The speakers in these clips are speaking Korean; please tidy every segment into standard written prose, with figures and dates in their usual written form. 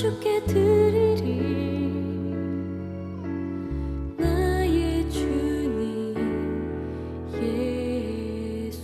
주께 드리리 나의 주님 예수.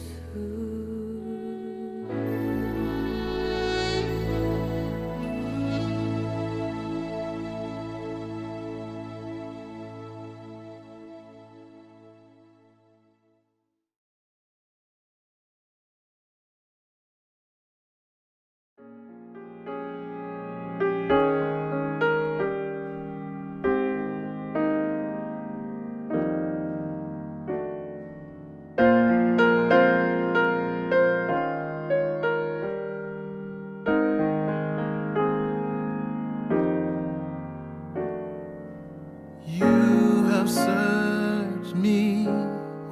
You have searched me,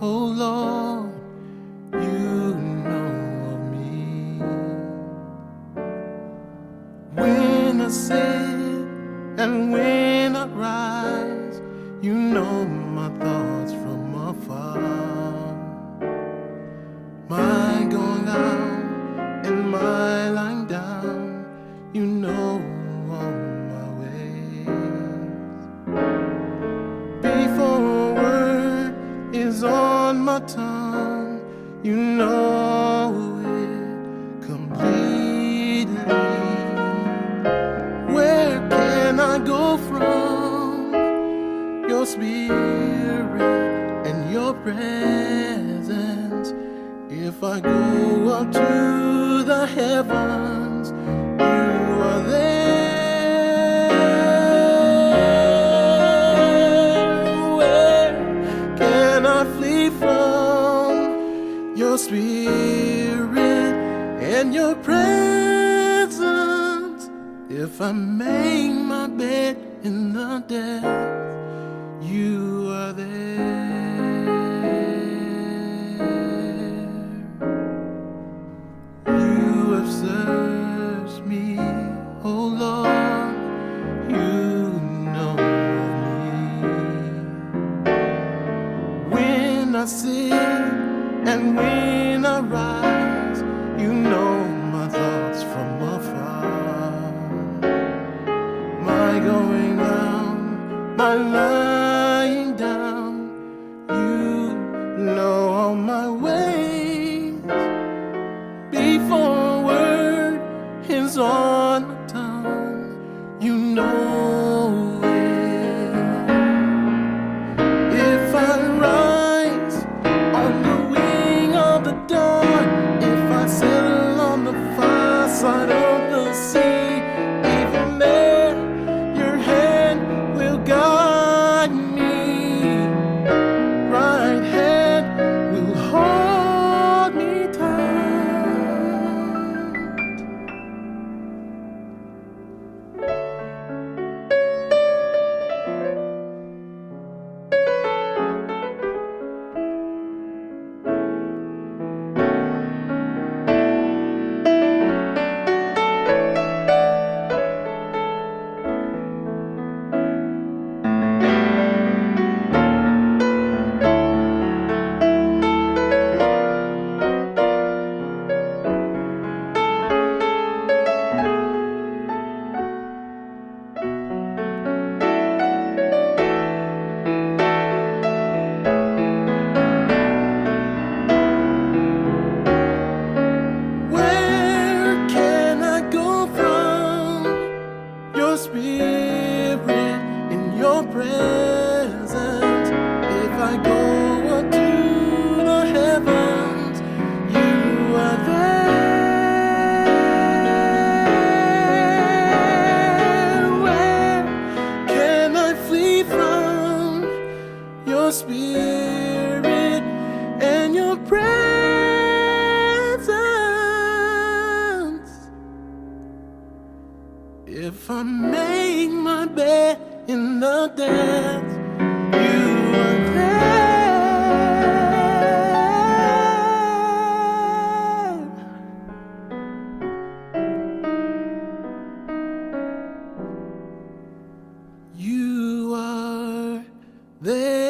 oh Lord, you know of me. When I sit and when I rise, you know my thoughts from afar. My going out and my lying down, you know all my ways. Before a word is on my tongue, you know it completely. Where can I go from your spirit and your presence? If I go up to the heavens, you are there. Where can I flee from your spirit and your presence? If I make my bed in the depths, you are there. You have searched me, oh Lord, you know me. When I sit and when I rise, you know my thoughts from afar. My going down, my lying down, you know all my ways. Before a word is on the tongue, you know it. If I rise on the wing of the dawn, if I sail on the far side of the sea, even there your hand will guide me. Right hand will hold me tight. Where can I go from your spirit in your presence? If I go up to the heavens, you are there. Where can I flee from your spirit and your presence? If I make my bed in the depths, you are there. You are there.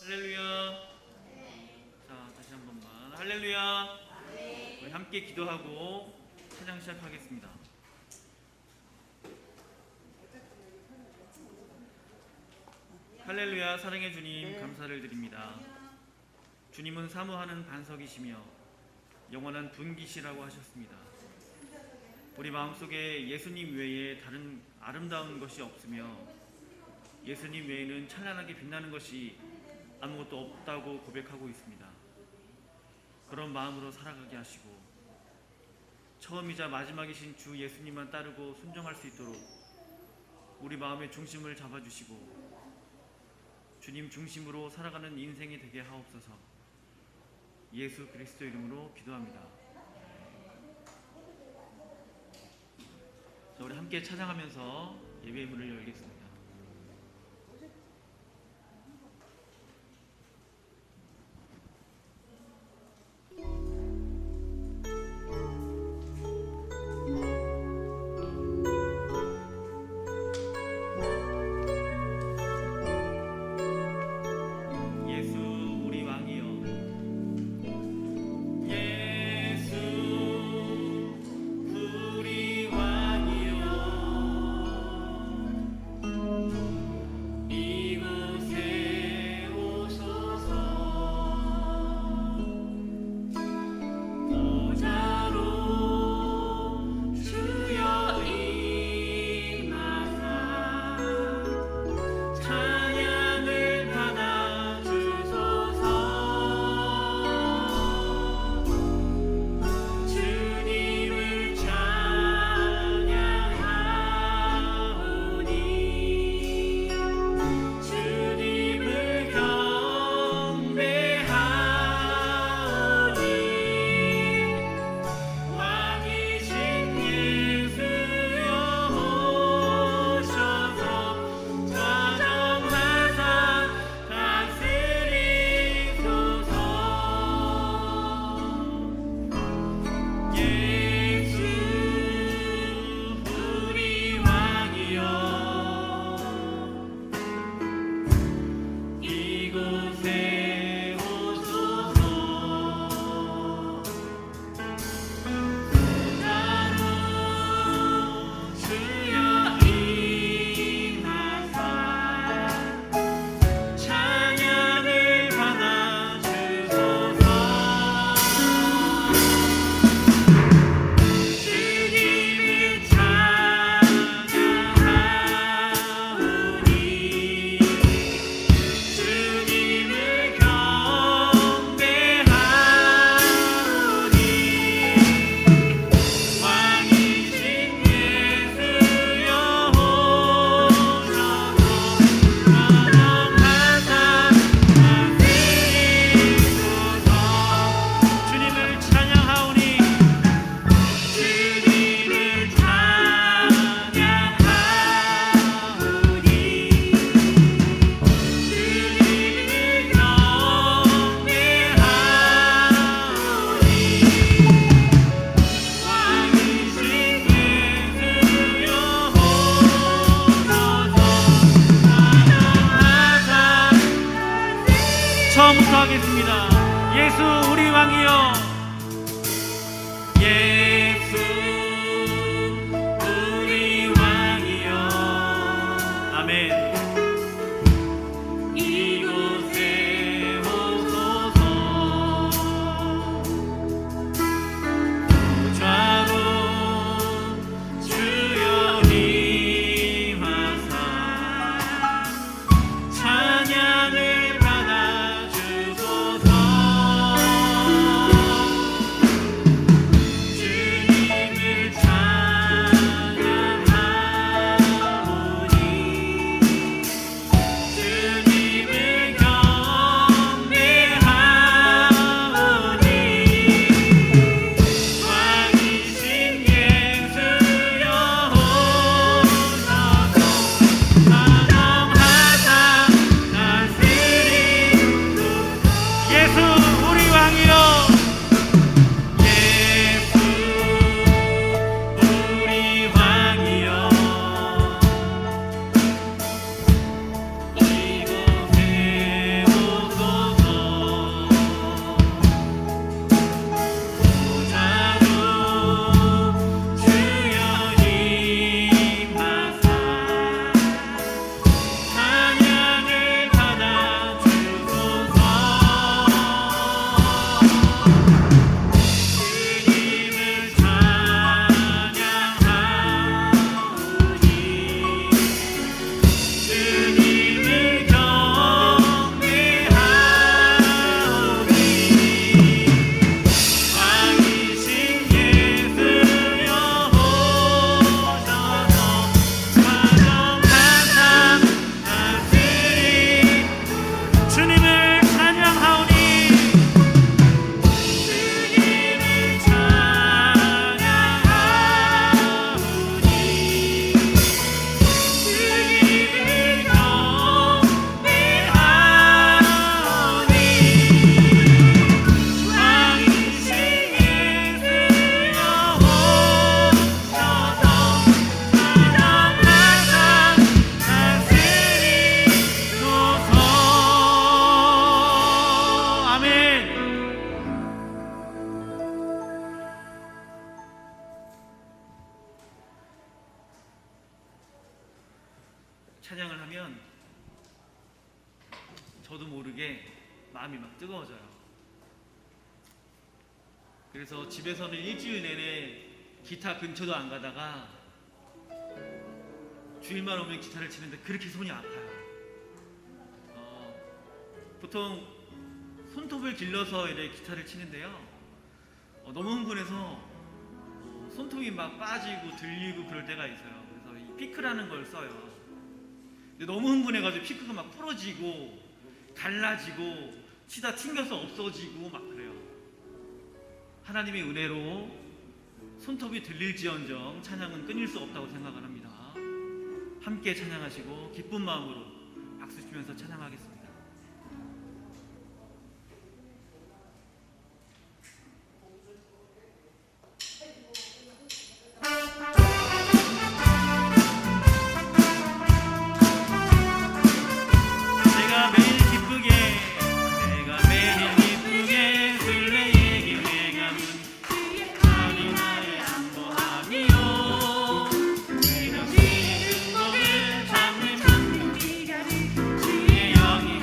할렐루야. 자, 다시 한 번만. 할렐루야. 우리 함께 기도하고 찬양 시작하겠습니다. 할렐루야. 사랑의 주님, 감사를 드립니다. 주님은 사모하는 반석이시며 영원한 분기시라고 하셨습니다. 우리 마음속에 예수님 외에 다른 아름다운 것이 없으며 예수님 외에는 찬란하게 빛나는 것이 아무것도 없다고 고백하고 있습니다. 그런 마음으로 살아가게 하시고 처음이자 마지막이신 주 예수님만 따르고 순종할 수 있도록 우리 마음의 중심을 잡아주시고 주님 중심으로 살아가는 인생이 되게 하옵소서. 예수 그리스도 이름으로 기도합니다. 자, 우리 함께 찬양하면서 예배의 문을 열겠습니다. 찬양을 하면 저도 모르게 마음이 막 뜨거워져요. 그래서 집에서는 일주일 내내 기타 근처도 안 가다가 주일만 오면 기타를 치는데 그렇게 손이 아파요. 보통 손톱을 길러서 이렇게 기타를 치는데요. 너무 흥분해서 손톱이 막 빠지고 들리고 그럴 때가 있어요. 그래서 이 피크라는 걸 써요. 근데 너무 흥분해가지고 피크가 막 부러지고 갈라지고 치다 튕겨서 없어지고 막 그래요. 하나님의 은혜로 손톱이 들릴지언정 찬양은 끊일 수 없다고 생각을 합니다. 함께 찬양하시고 기쁜 마음으로 박수 치면서 찬양하겠습니다. 주의 영이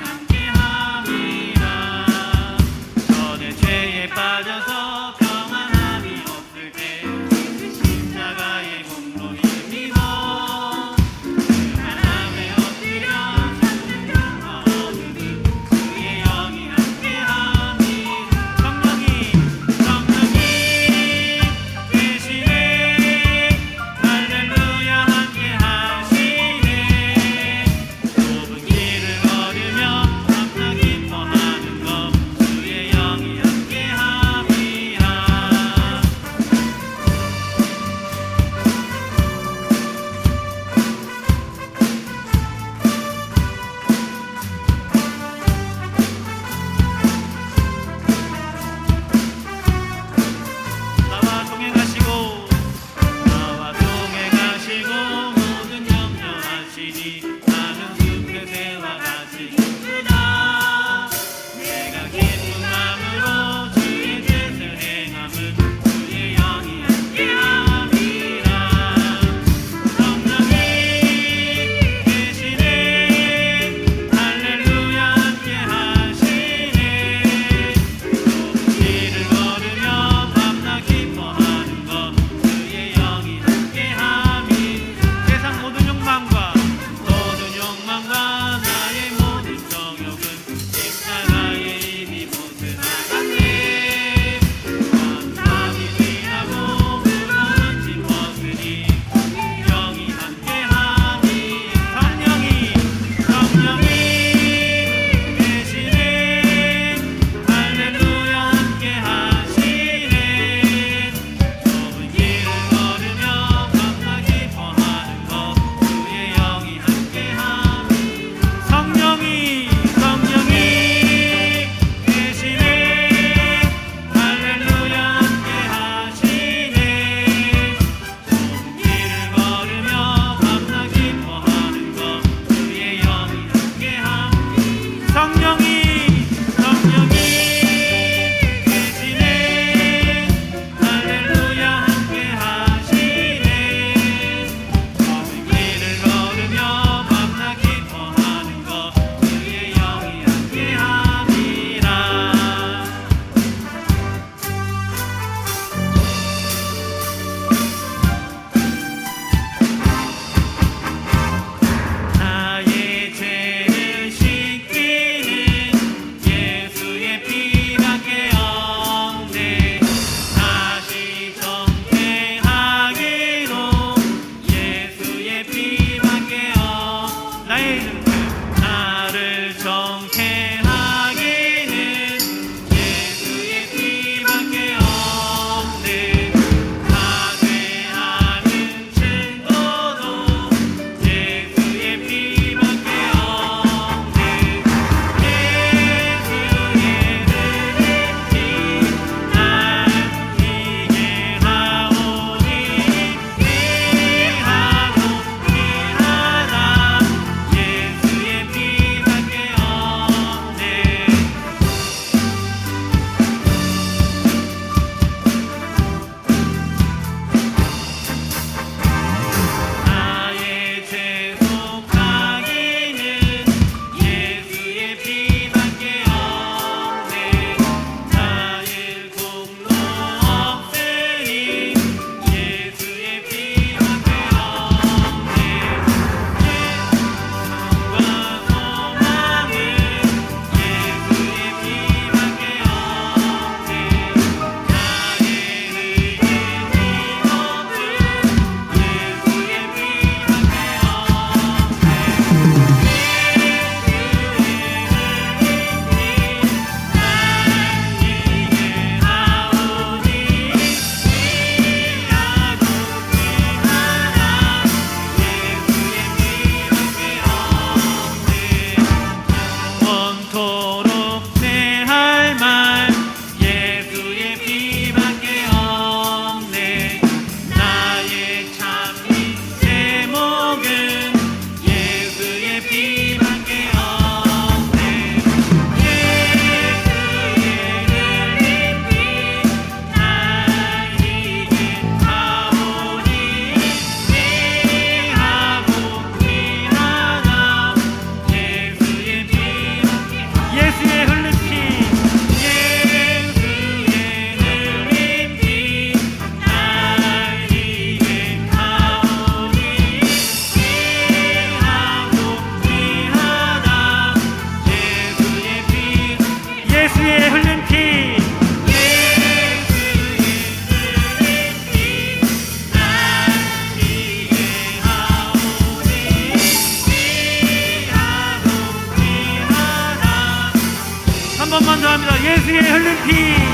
예수의 흘린 피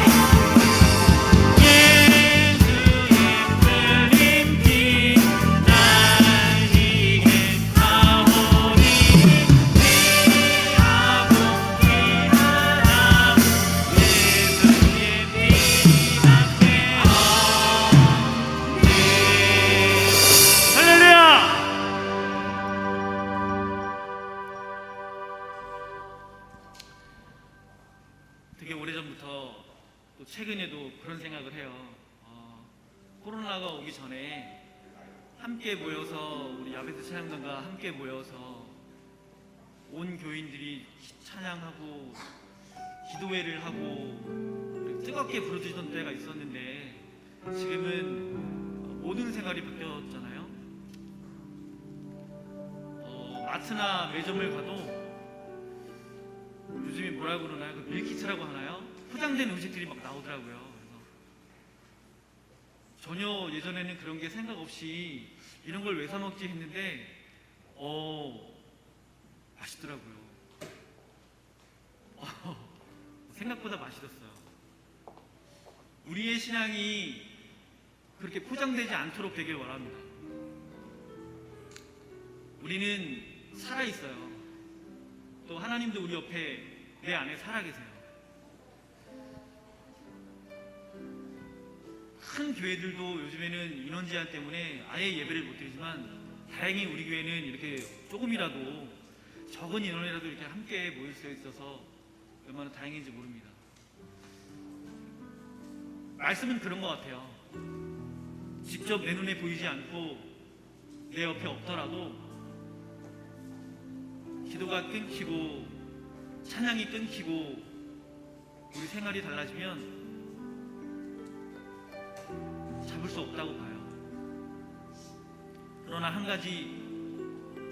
되게 오래전부터 또 최근에도 그런 생각을 해요. 코로나가 오기 전에 함께 모여서 우리 야베트 찬양단과 함께 모여서 온 교인들이 찬양하고 기도회를 하고 뜨겁게 부르짖던 때가 있었는데 지금은 모든 생활이 바뀌었잖아요. 마트나 매점을 가도 요즘에 뭐라고 그러나요? 그 밀키트라고 하나요? 포장된 음식들이 막 나오더라고요. 그래서 전혀 예전에는 그런 게 생각 없이 이런 걸 왜 사 먹지 했는데 맛있더라고요. 생각보다 맛있었어요. 우리의 신앙이 그렇게 포장되지 않도록 되길 원합니다. 우리는 살아있어요. 또 하나님도 우리 옆에 내 안에 살아계세요. 큰 교회들도 요즘에는 인원 제한 때문에 아예 예배를 못 드리지만 다행히 우리 교회는 이렇게 조금이라도 적은 인원이라도 이렇게 함께 모일 수 있어서 얼마나 다행인지 모릅니다. 말씀은 그런 것 같아요. 직접 내 눈에 보이지 않고 내 옆에 없더라도 기도가 끊기고 찬양이 끊기고 우리 생활이 달라지면 잡을 수 없다고 봐요. 그러나 한 가지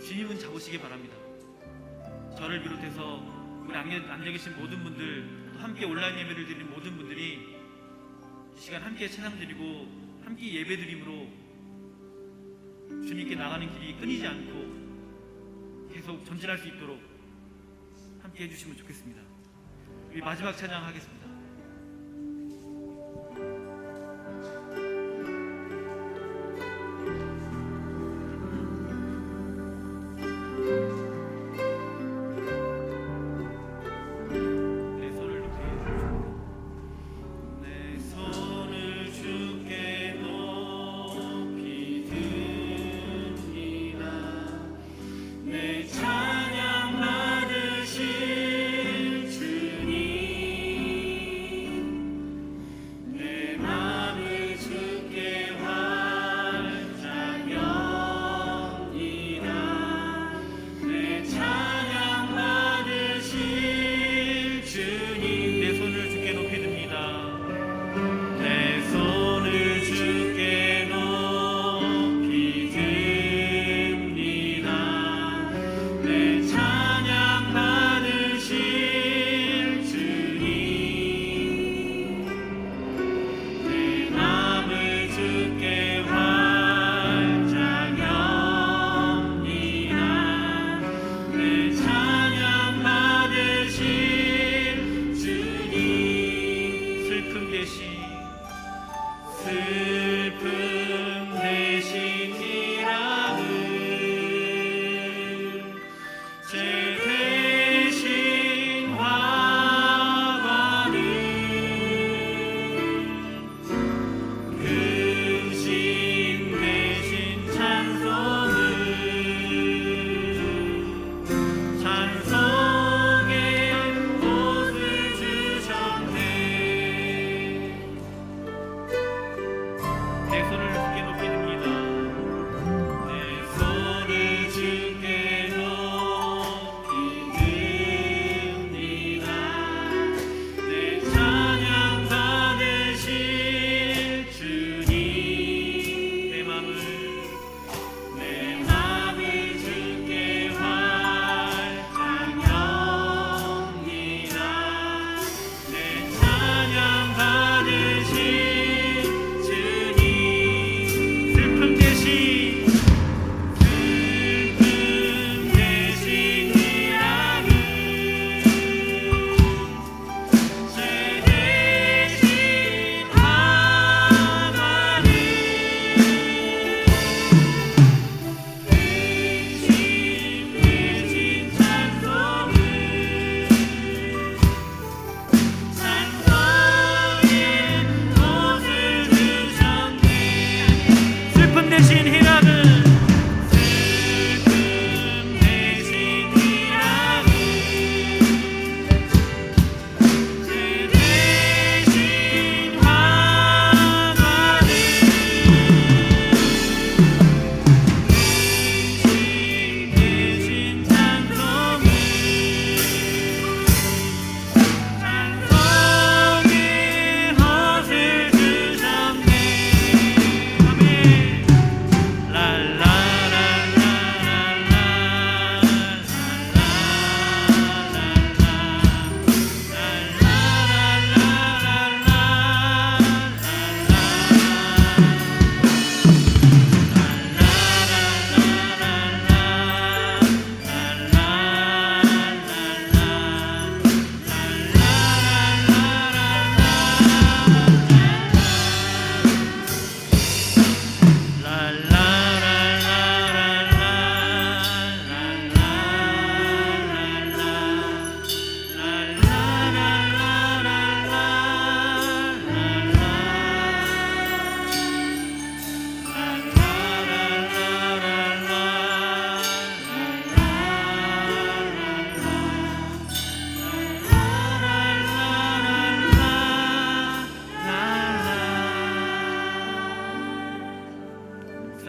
주님은 잡으시기 바랍니다. 저를 비롯해서 우리 앉아 계신 모든 분들, 또 함께 온라인 예배를 드리는 모든 분들이 이 시간 함께 찬양 드리고 함께 예배 드림으로 주님께 나가는 길이 끊이지 않고 계속 전진할 수 있도록 함께 해주시면 좋겠습니다. 우리 마지막 찬양하겠습니다.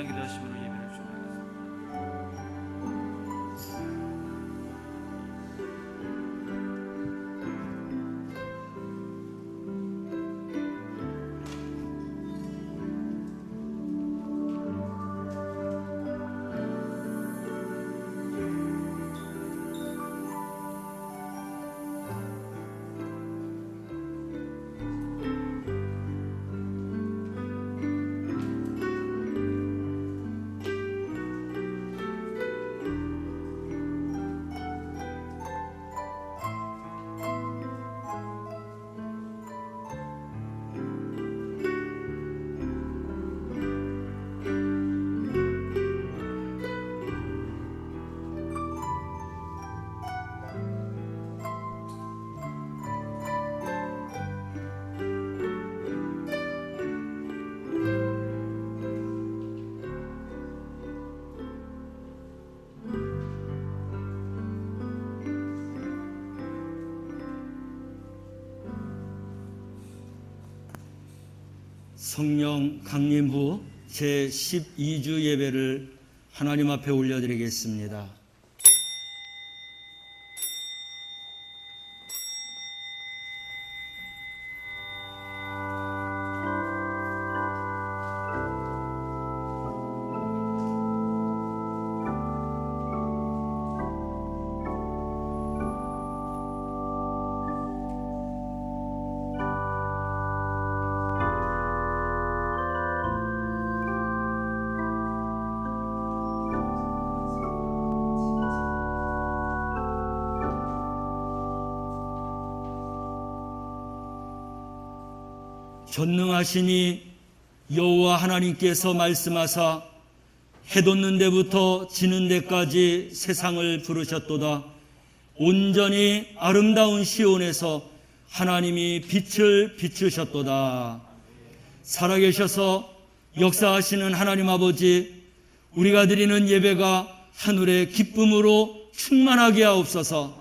기도하심으로 예배를 주옵소서. 성령 강림 후 제12주 예배를 하나님 앞에 올려드리겠습니다. 전능하시니 여호와 하나님께서 말씀하사 해 돋는 데부터 지는 데까지 세상을 부르셨도다. 온전히 아름다운 시온에서 하나님이 빛을 비추셨도다. 살아계셔서 역사하시는 하나님 아버지, 우리가 드리는 예배가 하늘의 기쁨으로 충만하게 하옵소서.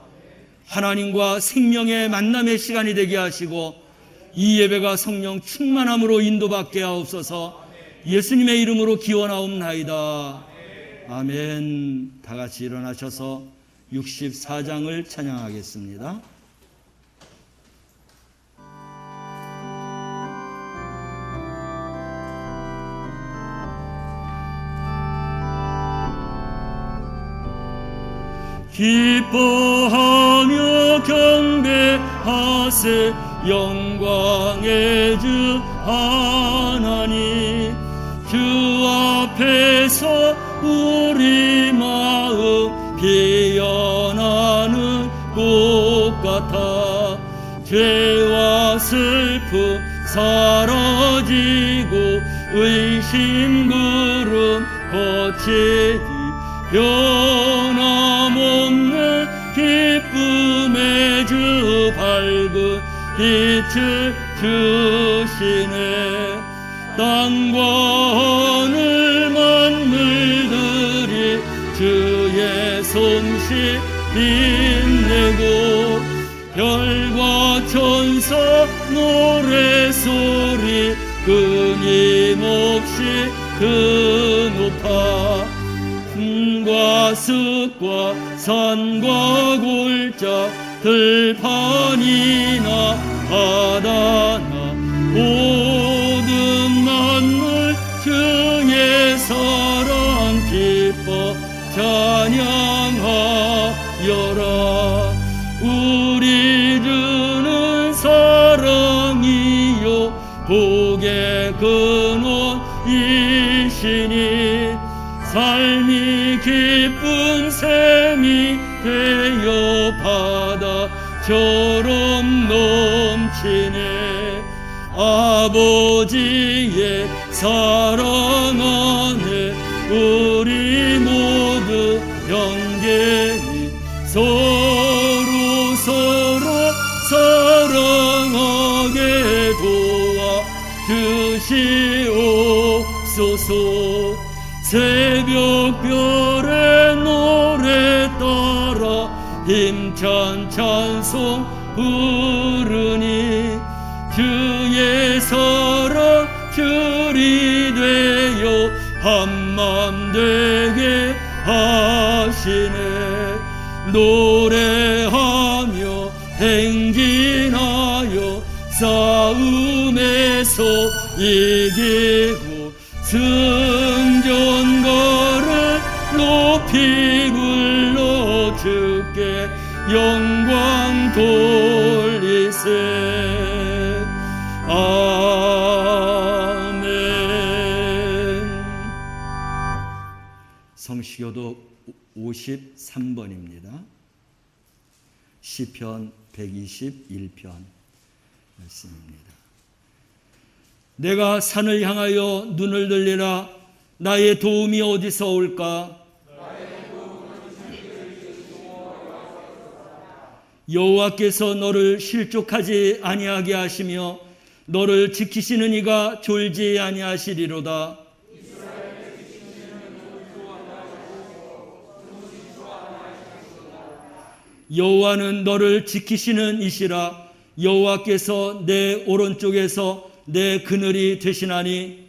하나님과 생명의 만남의 시간이 되게 하시고 이 예배가 성령 충만함으로 인도받게 하옵소서. 예수님의 이름으로 기원하옵나이다. 아멘. 다 같이 일어나셔서 64장을 찬양하겠습니다. 기뻐하며 경배하세 영광의 주 하나님, 주 앞에서 우리 마음 피어나는 꽃 같아 죄와 슬픔 사라지고 의심 구름 거치니 변함없는 기쁨의 주 밝은 빛을 주시네. 땅과 하늘 만물들이 주의 솜씨 빛내고 별과 천사 노래소리 끊임없이 그 높아 과 습과 산과 골짜 들판이나 바다나 모든 만물 주의 사랑 기뻐 찬양하여라. 우리 주는 사랑이요 복의 근원이시니 삶이 기쁜 샘이 되어 바다처럼 넘치네. 아버지의 사랑 안에 우리 모두 영계히 서로 사랑하게 도와 주시옵소서. 새벽별의 노래 따라 힘찬 찬송 부르니 주의 사랑 줄이 되어 한맘 되게 하시네. 노래하며 행진하여 싸움에서 이기고 승전거를 높이 불러 주께 영광 돌리세. 아멘. 성시교독 53번입니다. 시편 121편 말씀입니다. 내가 산을 향하여 눈을 들리라. 나의 도움이 어디서 올까? 여호와께서 너를 실족하지 아니하게 하시며 너를 지키시는 이가 졸지 아니하시리로다. 여호와는 너를 지키시는 이시라. 여호와께서 내 오른쪽에서 내 그늘이 되시나니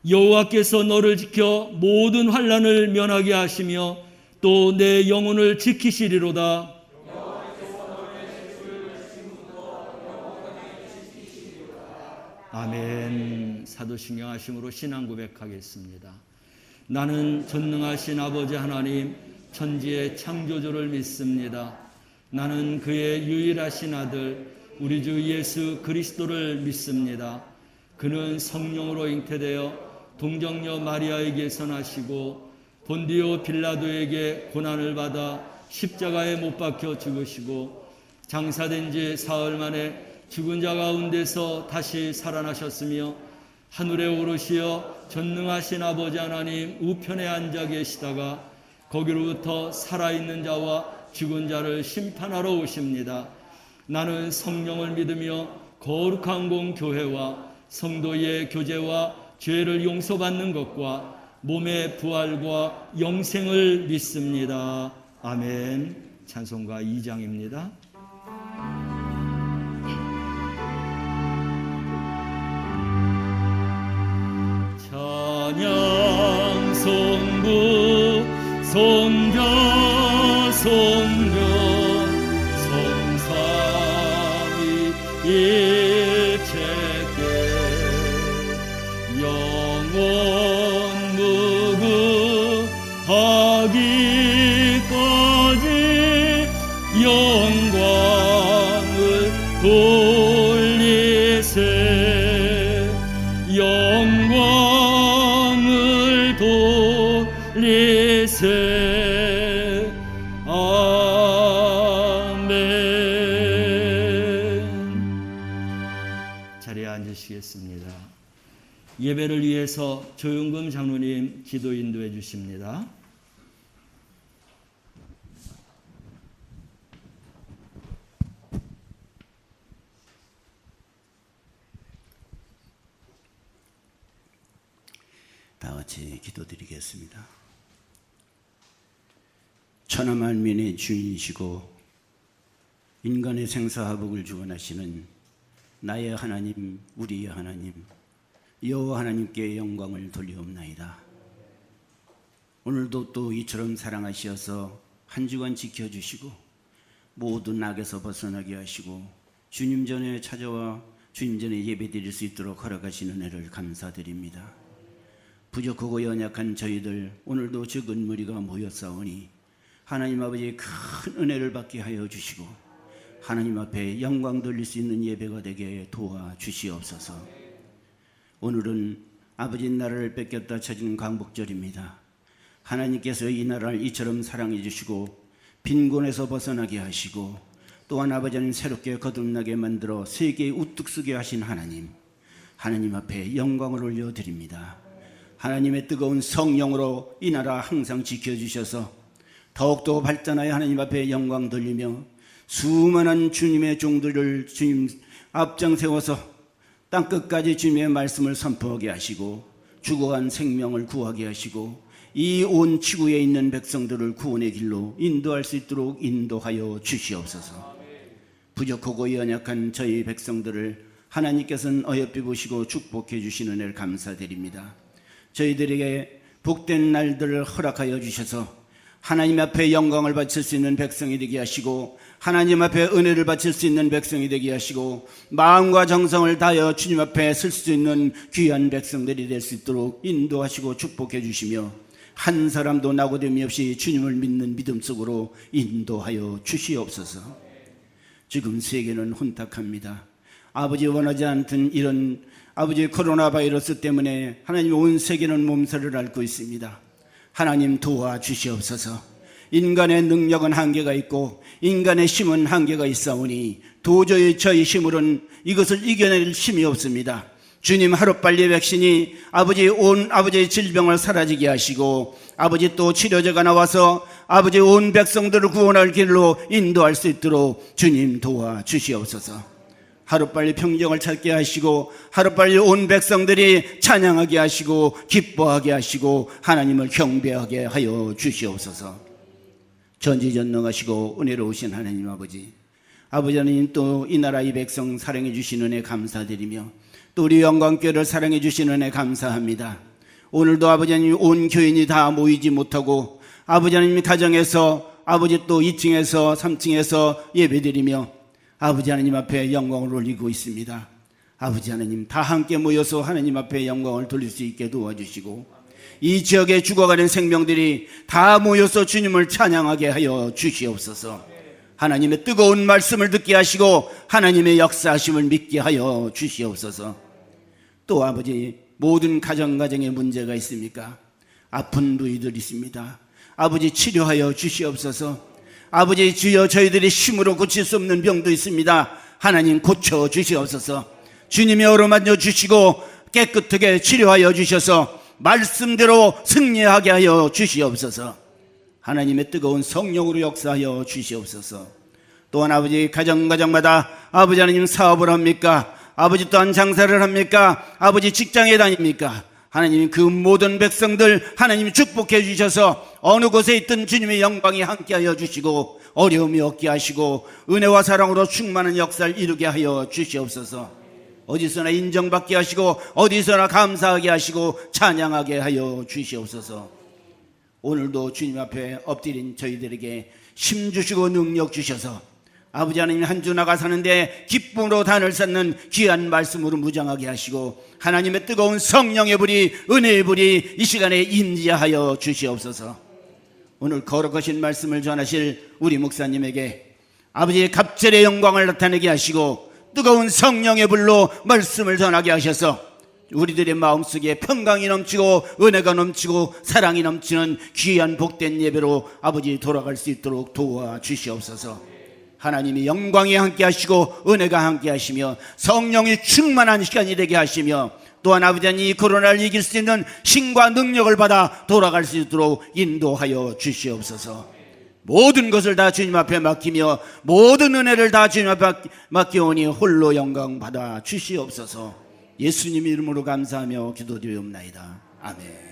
여호와께서 너를 지켜 모든 환난을 면하게 하시며 또 내 영혼을 지키시리로다. 아멘. 사도신경 하심으로 신앙 고백하겠습니다. 나는 전능하신 아버지 하나님 천지의 창조주를 믿습니다. 나는 그의 유일하신 아들 우리 주 예수 그리스도를 믿습니다. 그는 성령으로 잉태되어 동정녀 마리아에게서 나시고 본디오 빌라도에게 고난을 받아 십자가에 못 박혀 죽으시고 장사된 지 사흘 만에 죽은 자 가운데서 다시 살아나셨으며 하늘에 오르시어 전능하신 아버지 하나님 우편에 앉아 계시다가 거기로부터 살아있는 자와 죽은 자를 심판하러 오십니다. 나는 성령을 믿으며 거룩한 공교회와 성도의 교제와 죄를 용서받는 것과 몸의 부활과 영생을 믿습니다. 아멘. 찬송가 2장입니다. 찬양 송구 송교 송교 성삼위 일체께 영원 무궁하기까지 영광을 돌리세. 영광을 돌리세. 아멘. 자리에 앉으시겠습니다. 예배를 위해서 조용금 장로님 기도 인도해 주십니다. 다 같이 기도드리겠습니다. 천하만민의 주인이시고 인간의 생사화복을 주관하시는 나의 하나님, 우리의 하나님, 여호와 하나님께 영광을 돌리옵나이다. 오늘도 또 이처럼 사랑하시어서 한 주간 지켜주시고 모든 악에서 벗어나게 하시고 주님 전에 찾아와 주님 전에 예배드릴 수 있도록 허락하시는 은혜를 감사드립니다. 부족하고 연약한 저희들 오늘도 적은 무리가 모였사오니 하나님 아버지의 큰 은혜를 받게 하여 주시고 하나님 앞에 영광 돌릴 수 있는 예배가 되게 도와주시옵소서. 오늘은 아버지 나라를 뺏겼다 쳐진 광복절입니다. 하나님께서 이 나라를 이처럼 사랑해 주시고 빈곤에서 벗어나게 하시고 또한 아버지는 새롭게 거듭나게 만들어 세계에 우뚝 서게 하신 하나님, 하나님 앞에 영광을 올려드립니다. 하나님의 뜨거운 성령으로 이 나라 항상 지켜주셔서 더욱더 발전하여 하나님 앞에 영광 돌리며 수많은 주님의 종들을 주님 앞장 세워서 땅끝까지 주님의 말씀을 선포하게 하시고 죽어간 생명을 구하게 하시고 이 온 지구에 있는 백성들을 구원의 길로 인도할 수 있도록 인도하여 주시옵소서. 부족하고 연약한 저희 백성들을 하나님께서는 어여삐 보시고 축복해 주시는 은혜를 감사드립니다. 저희들에게 복된 날들을 허락하여 주셔서 하나님 앞에 영광을 바칠 수 있는 백성이 되게 하시고 하나님 앞에 은혜를 바칠 수 있는 백성이 되게 하시고 마음과 정성을 다하여 주님 앞에 설 수 있는 귀한 백성들이 될 수 있도록 인도하시고 축복해 주시며 한 사람도 낙오됨이 없이 주님을 믿는 믿음 속으로 인도하여 주시옵소서. 지금 세계는 혼탁합니다. 아버지 원하지 않던 이런 아버지 코로나 바이러스 때문에 하나님 온 세계는 몸살을 앓고 있습니다. 하나님 도와주시옵소서. 인간의 능력은 한계가 있고 인간의 힘은 한계가 있사오니 도저히 저희 힘으로는 이것을 이겨낼 힘이 없습니다. 주님 하루빨리 백신이 온 아버지의 질병을 사라지게 하시고 아버지 또 치료제가 나와서 아버지 온 백성들을 구원할 길로 인도할 수 있도록 주님 도와주시옵소서. 하루빨리 평정을 찾게 하시고 하루빨리 온 백성들이 찬양하게 하시고 기뻐하게 하시고 하나님을 경배하게 하여 주시옵소서. 전지전능하시고 은혜로우신 하나님 아버지 하나님 또 이 나라 이 백성 사랑해 주시는 은혜 감사드리며 또 우리 영광교회를 사랑해 주시는 은혜 감사합니다. 오늘도 아버지 하나님 온 교인이 다 모이지 못하고 아버지 하나님 가정에서 아버지 또 2층에서 3층에서 예배드리며 아버지 하나님 앞에 영광을 올리고 있습니다. 아버지 하나님 다 함께 모여서 하나님 앞에 영광을 돌릴 수 있게 도와주시고 이 지역에 죽어가는 생명들이 다 모여서 주님을 찬양하게 하여 주시옵소서. 하나님의 뜨거운 말씀을 듣게 하시고 하나님의 역사하심을 믿게 하여 주시옵소서. 또 아버지 모든 가정에 문제가 있습니까? 아픈 부위들 있습니다. 아버지 치료하여 주시옵소서. 아버지 주여 저희들이 힘으로 고칠 수 없는 병도 있습니다. 하나님 고쳐 주시옵소서. 주님이 어루만져 주시고 깨끗하게 치료하여 주셔서 말씀대로 승리하게 하여 주시옵소서. 하나님의 뜨거운 성령으로 역사하여 주시옵소서. 또한 아버지 가정마다 아버지 하나님 사업을 합니까? 아버지 또한 장사를 합니까? 아버지 직장에 다닙니까? 하나님 그 모든 백성들 하나님 축복해 주셔서 어느 곳에 있든 주님의 영광이 함께하여 주시고 어려움이 없게 하시고 은혜와 사랑으로 충만한 역사를 이루게 하여 주시옵소서. 어디서나 인정받게 하시고 어디서나 감사하게 하시고 찬양하게 하여 주시옵소서. 오늘도 주님 앞에 엎드린 저희들에게 힘 주시고 능력 주셔서 아버지 하나님 한 주 나가 사는데 기쁨으로 단을 쌓는 귀한 말씀으로 무장하게 하시고 하나님의 뜨거운 성령의 불이 은혜의 불이 이 시간에 임재하여 주시옵소서. 오늘 거룩하신 말씀을 전하실 우리 목사님에게 아버지의 갑절의 영광을 나타내게 하시고 뜨거운 성령의 불로 말씀을 전하게 하셔서 우리들의 마음속에 평강이 넘치고 은혜가 넘치고 사랑이 넘치는 귀한 복된 예배로 아버지 돌아갈 수 있도록 도와주시옵소서. 하나님이 영광이 함께 하시고 은혜가 함께 하시며 성령이 충만한 시간이 되게 하시며 또한 아버지 하나님 이 코로나를 이길 수 있는 힘과 능력을 받아 돌아갈 수 있도록 인도하여 주시옵소서. 모든 것을 다 주님 앞에 맡기며 모든 은혜를 다 주님 앞에 맡기오니 홀로 영광 받아 주시옵소서. 예수님 이름으로 감사하며 기도드리옵나이다. 아멘.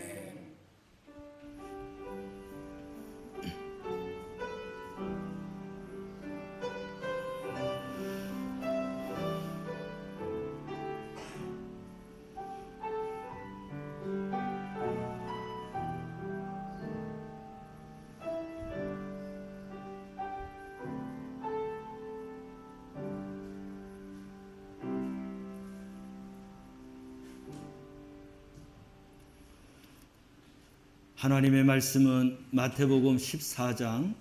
하나님의 말씀은 마태복음 14장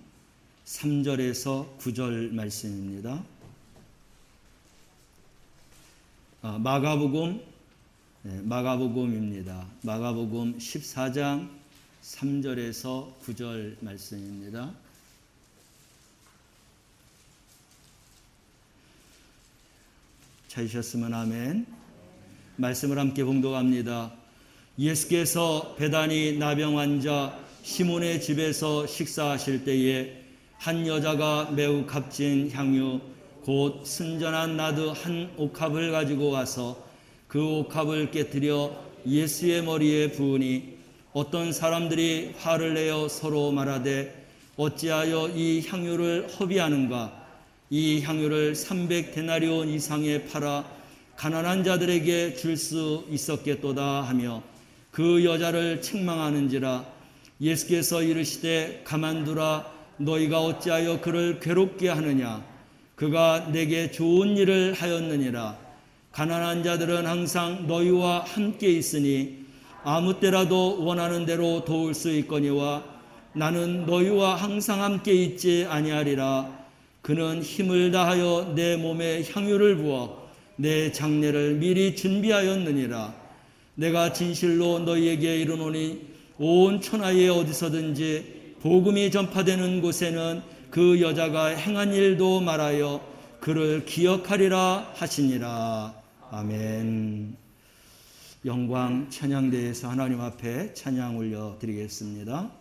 3절에서 9절 말씀입니다. 마가복음입니다. 마가복음 14장 3절에서 9절 말씀입니다. 찾으셨으면 아멘. 말씀을 함께 봉독합니다. 예수께서 베다니 나병 환자 시몬의 집에서 식사하실 때에 한 여자가 매우 값진 향유 곧 순전한 나드 한 옥합을 가지고 와서 그 옥합을 깨뜨려 예수의 머리에 부으니 어떤 사람들이 화를 내어 서로 말하되 어찌하여 이 향유를 허비하는가? 이 향유를 300데나리온 이상에 팔아 가난한 자들에게 줄 수 있었겠도다 하며 그 여자를 책망하는지라. 예수께서 이르시되 가만두라. 너희가 어찌하여 그를 괴롭게 하느냐. 그가 내게 좋은 일을 하였느니라. 가난한 자들은 항상 너희와 함께 있으니 아무 때라도 원하는 대로 도울 수 있거니와 나는 너희와 항상 함께 있지 아니하리라. 그는 힘을 다하여 내 몸에 향유를 부어 내 장례를 미리 준비하였느니라. 내가 진실로 너희에게 이르노니 온 천하에 어디서든지 복음이 전파되는 곳에는 그 여자가 행한 일도 말하여 그를 기억하리라 하시니라. 아멘. 영광 찬양대에서 하나님 앞에 찬양 올려드리겠습니다.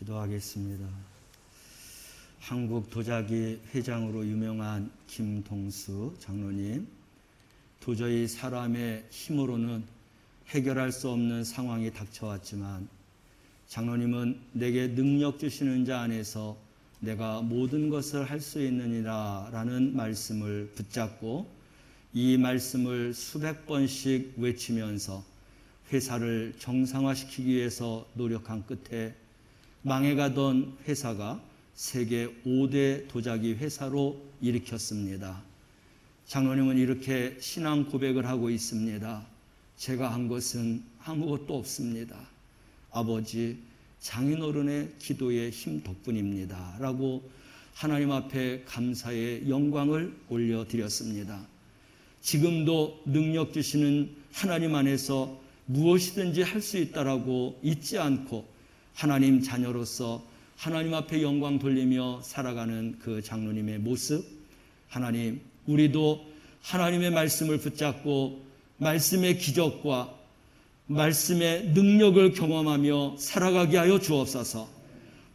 기도하겠습니다. 한국 도자기 회장으로 유명한 김동수 장로님, 도저히 사람의 힘으로는 해결할 수 없는 상황이 닥쳐왔지만 장로님은 내게 능력 주시는 자 안에서 내가 모든 것을 할 수 있느니라 라는 말씀을 붙잡고 이 말씀을 수백 번씩 외치면서 회사를 정상화시키기 위해서 노력한 끝에 망해가던 회사가 세계 5대 도자기 회사로 일으켰습니다. 장로님은 이렇게 신앙 고백을 하고 있습니다. 제가 한 것은 아무것도 없습니다. 아버지, 장인어른의 기도의 힘 덕분입니다. 라고 하나님 앞에 감사의 영광을 올려드렸습니다. 지금도 능력 주시는 하나님 안에서 무엇이든지 할 수 있다라고 잊지 않고 하나님 자녀로서 하나님 앞에 영광 돌리며 살아가는 그 장로님의 모습, 하나님, 우리도 하나님의 말씀을 붙잡고 말씀의 기적과 말씀의 능력을 경험하며 살아가게 하여 주옵소서.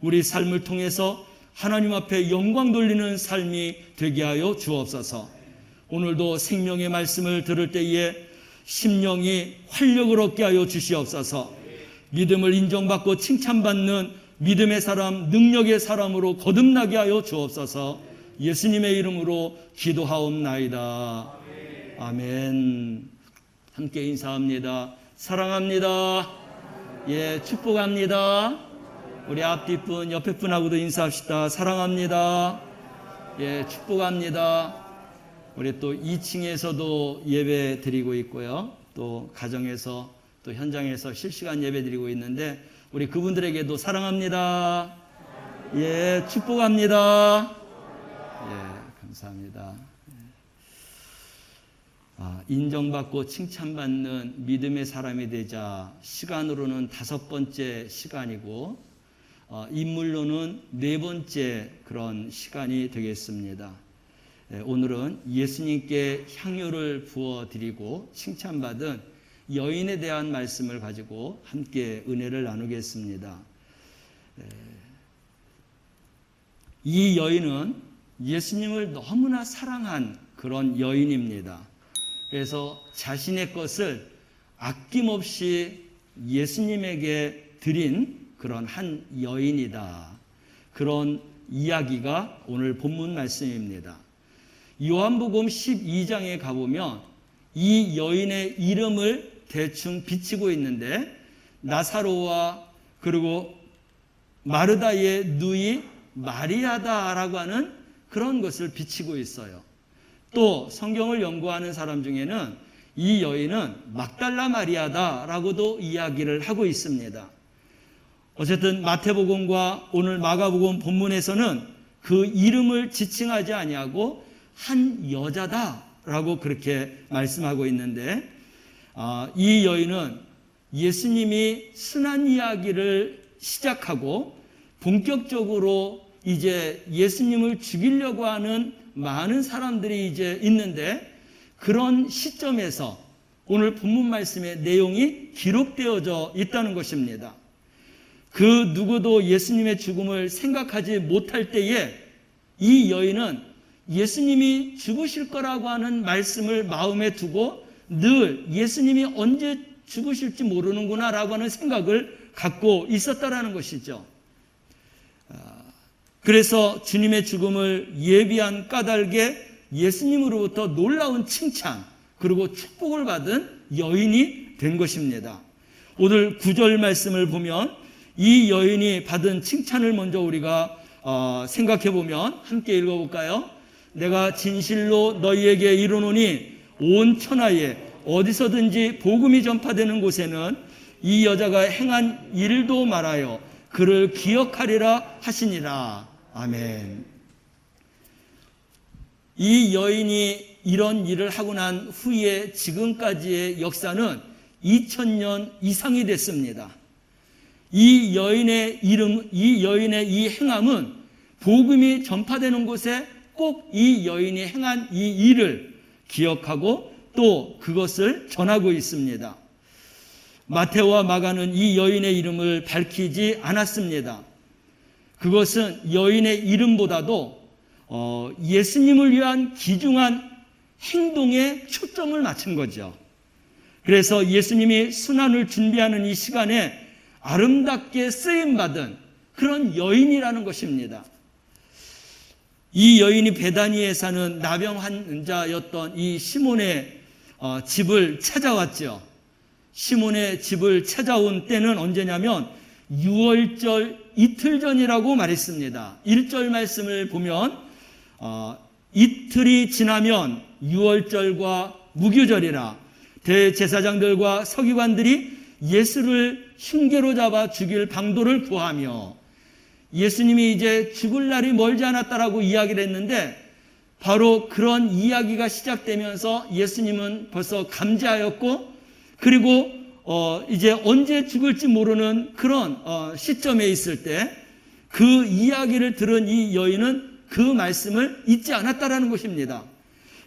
우리 삶을 통해서 하나님 앞에 영광 돌리는 삶이 되게 하여 주옵소서. 오늘도 생명의 말씀을 들을 때에 심령이 활력을 얻게 하여 주시옵소서. 믿음을 인정받고 칭찬받는 믿음의 사람, 능력의 사람으로 거듭나게 하여 주옵소서. 예수님의 이름으로 기도하옵나이다. 아멘. 함께 인사합니다. 사랑합니다. 예, 축복합니다. 우리 앞뒤 분, 옆에 분하고도 인사합시다. 사랑합니다. 예, 축복합니다. 우리 또 2층에서도 예배 드리고 있고요. 또 가정에서 또 현장에서 실시간 예배 드리고 있는데 우리 그분들에게도 사랑합니다. 예, 축복합니다. 예, 감사합니다. 인정받고 칭찬받는 믿음의 사람이 되자 시간으로는 5번째 시간이고 인물로는 4번째 그런 시간이 되겠습니다. 오늘은 예수님께 향유를 부어드리고 칭찬받은 여인에 대한 말씀을 가지고 함께 은혜를 나누겠습니다. 이 여인은 예수님을 너무나 사랑한 그런 여인입니다. 그래서 자신의 것을 아낌없이 예수님에게 드린 그런 한 여인이다. 그런 이야기가 오늘 본문 말씀입니다. 요한복음 12장에 가보면 이 여인의 이름을 대충 비치고 있는데 나사로와 그리고 마르다의 누이 마리아다라고 하는 그런 것을 비치고 있어요. 또 성경을 연구하는 사람 중에는 이 여인은 막달라 마리아다라고도 이야기를 하고 있습니다. 어쨌든 마태복음과 오늘 마가복음 본문에서는 그 이름을 지칭하지 아니하고 한 여자다라고 그렇게 말씀하고 있는데 이 여인은 예수님이 순환 이야기를 시작하고 본격적으로 이제 예수님을 죽이려고 하는 많은 사람들이 이제 있는데 그런 시점에서 오늘 본문 말씀의 내용이 기록되어져 있다는 것입니다. 그 누구도 예수님의 죽음을 생각하지 못할 때에 이 여인은 예수님이 죽으실 거라고 하는 말씀을 마음에 두고 늘 예수님이 언제 죽으실지 모르는구나 라고 하는 생각을 갖고 있었다라는 것이죠. 그래서 주님의 죽음을 예비한 까닭에 예수님으로부터 놀라운 칭찬 그리고 축복을 받은 여인이 된 것입니다. 오늘 9절 말씀을 보면 이 여인이 받은 칭찬을 먼저 우리가 생각해 보면 함께 읽어볼까요? 내가 진실로 너희에게 이르노니 온 천하에 어디서든지 복음이 전파되는 곳에는 이 여자가 행한 일도 말하여 그를 기억하리라 하시니라. 아멘. 이 여인이 이런 일을 하고 난 후에 지금까지의 역사는 2000년 이상이 됐습니다. 이 여인의 이 행함은 복음이 전파되는 곳에 꼭 이 여인이 행한 이 일을 기억하고 또 그것을 전하고 있습니다. 마태와 마가는 이 여인의 이름을 밝히지 않았습니다. 그것은 여인의 이름보다도 예수님을 위한 귀중한 행동에 초점을 맞춘 거죠. 그래서 예수님이 순환을 준비하는 이 시간에 아름답게 쓰임받은 그런 여인이라는 것입니다. 이 여인이 베다니에 사는 나병 환자였던 이 시몬의 집을 찾아왔죠. 시몬의 집을 찾아온 때는 언제냐면 6월절 이틀 전이라고 말했습니다. 1절 말씀을 보면 이틀이 지나면 6월절과 무교절이라 대제사장들과 서기관들이 예수를 흉계로 잡아 죽일 방도를 구하며 예수님이 이제 죽을 날이 멀지 않았다라고 이야기를 했는데 바로 그런 이야기가 시작되면서 예수님은 벌써 감지하였고 그리고 이제 언제 죽을지 모르는 그런 시점에 있을 때 그 이야기를 들은 이 여인은 그 말씀을 잊지 않았다라는 것입니다.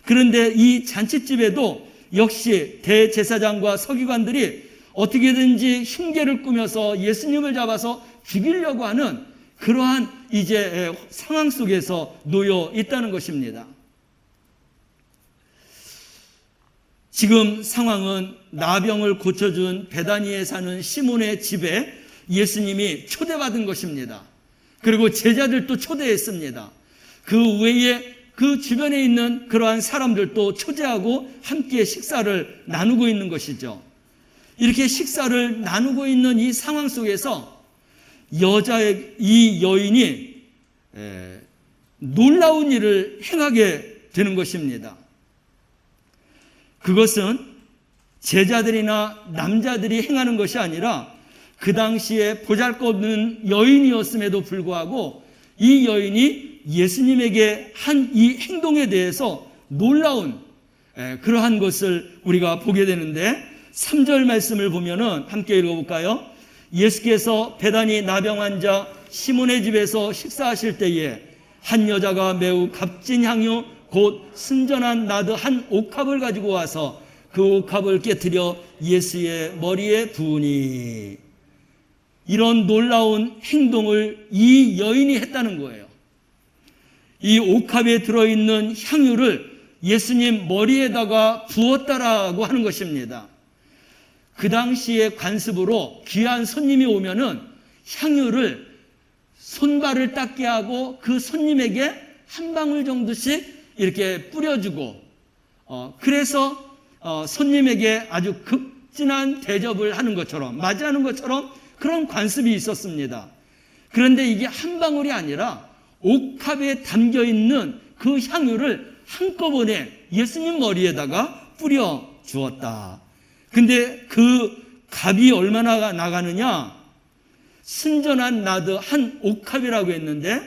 그런데 이 잔치집에도 역시 대제사장과 서기관들이 어떻게든지 흉계를 꾸며서 예수님을 잡아서 죽이려고 하는 그러한 이제 상황 속에서 놓여 있다는 것입니다. 지금 상황은 나병을 고쳐준 베다니에 사는 시몬의 집에 예수님이 초대받은 것입니다. 그리고 제자들도 초대했습니다. 그 외에 그 주변에 있는 그러한 사람들도 초대하고 함께 식사를 나누고 있는 것이죠. 이렇게 식사를 나누고 있는 이 상황 속에서 이 여인이 놀라운 일을 행하게 되는 것입니다. 그것은 제자들이나 남자들이 행하는 것이 아니라 그 당시에 보잘것없는 여인이었음에도 불구하고 이 여인이 예수님에게 한 이 행동에 대해서 놀라운 그러한 것을 우리가 보게 되는데 3절 말씀을 보면은 함께 읽어볼까요? 예수께서 베다니 나병 환자 시몬의 집에서 식사하실 때에 한 여자가 매우 값진 향유 곧 순전한 나드 한 옥합을 가지고 와서 그 옥합을 깨뜨려 예수의 머리에 부으니 이런 놀라운 행동을 이 여인이 했다는 거예요. 이 옥합에 들어있는 향유를 예수님 머리에다가 부었다라고 하는 것입니다. 그 당시에 관습으로 귀한 손님이 오면은 향유를 손발을 닦게 하고 그 손님에게 한 방울 정도씩 이렇게 뿌려주고 그래서 손님에게 아주 극진한 대접을 하는 것처럼 맞이하는 것처럼 그런 관습이 있었습니다. 그런데 이게 한 방울이 아니라 옥합에 담겨있는 그 향유를 한꺼번에 예수님 머리에다가 뿌려 주었다. 근데 그 값이 얼마나 나가느냐? 순전한 나드 한 옥합이라고 했는데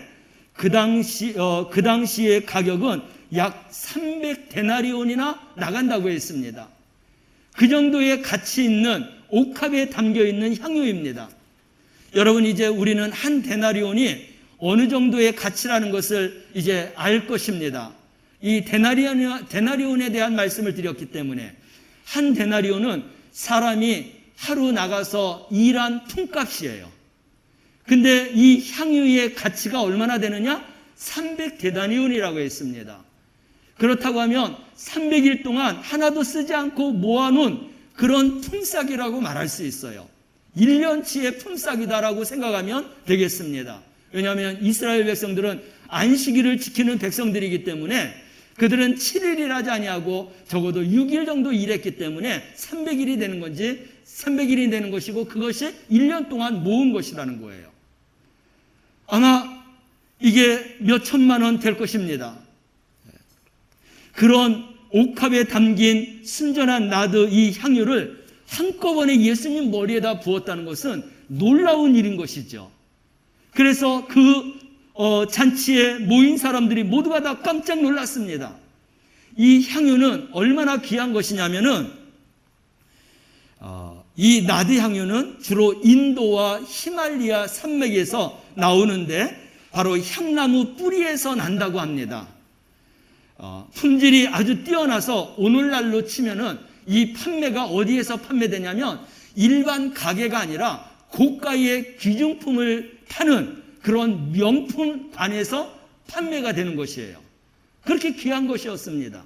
그 당시의 가격은 약 300데나리온이나 나간다고 했습니다. 그 정도의 가치 있는 옥합에 담겨 있는 향유입니다. 여러분, 이제 우리는 한 데나리온이 어느 정도의 가치라는 것을 이제 알 것입니다. 이 데나리온에 대한 말씀을 드렸기 때문에 한 데나리온은 사람이 하루 나가서 일한 품값이에요. 근데 이 향유의 가치가 얼마나 되느냐? 300데나리온이라고 했습니다. 그렇다고 하면 300일 동안 하나도 쓰지 않고 모아놓은 그런 품삯이라고 말할 수 있어요. 1년치의 품삯이다라고 생각하면 되겠습니다. 왜냐하면 이스라엘 백성들은 안식일을 지키는 백성들이기 때문에 그들은 7일을 하지 아니하고 적어도 6일 정도 일했기 때문에 300일이 되는 건지 300일이 되는 것이고 그것이 1년 동안 모은 것이라는 거예요. 아마 이게 몇 천만 원 될 것입니다. 그런 옥합에 담긴 순전한 나드 이 향유를 한꺼번에 예수님 머리에다 부었다는 것은 놀라운 일인 것이죠. 그래서 그 잔치에 모인 사람들이 모두가 다 깜짝 놀랐습니다. 이 향유는 얼마나 귀한 것이냐면은 이 나드 향유는 주로 인도와 히말리아 산맥에서 나오는데 바로 향나무 뿌리에서 난다고 합니다. 품질이 아주 뛰어나서 오늘날로 치면은 이 판매가 어디에서 판매되냐면 일반 가게가 아니라 고가의 귀중품을 파는 그런 명품관에서 판매가 되는 것이에요. 그렇게 귀한 것이었습니다.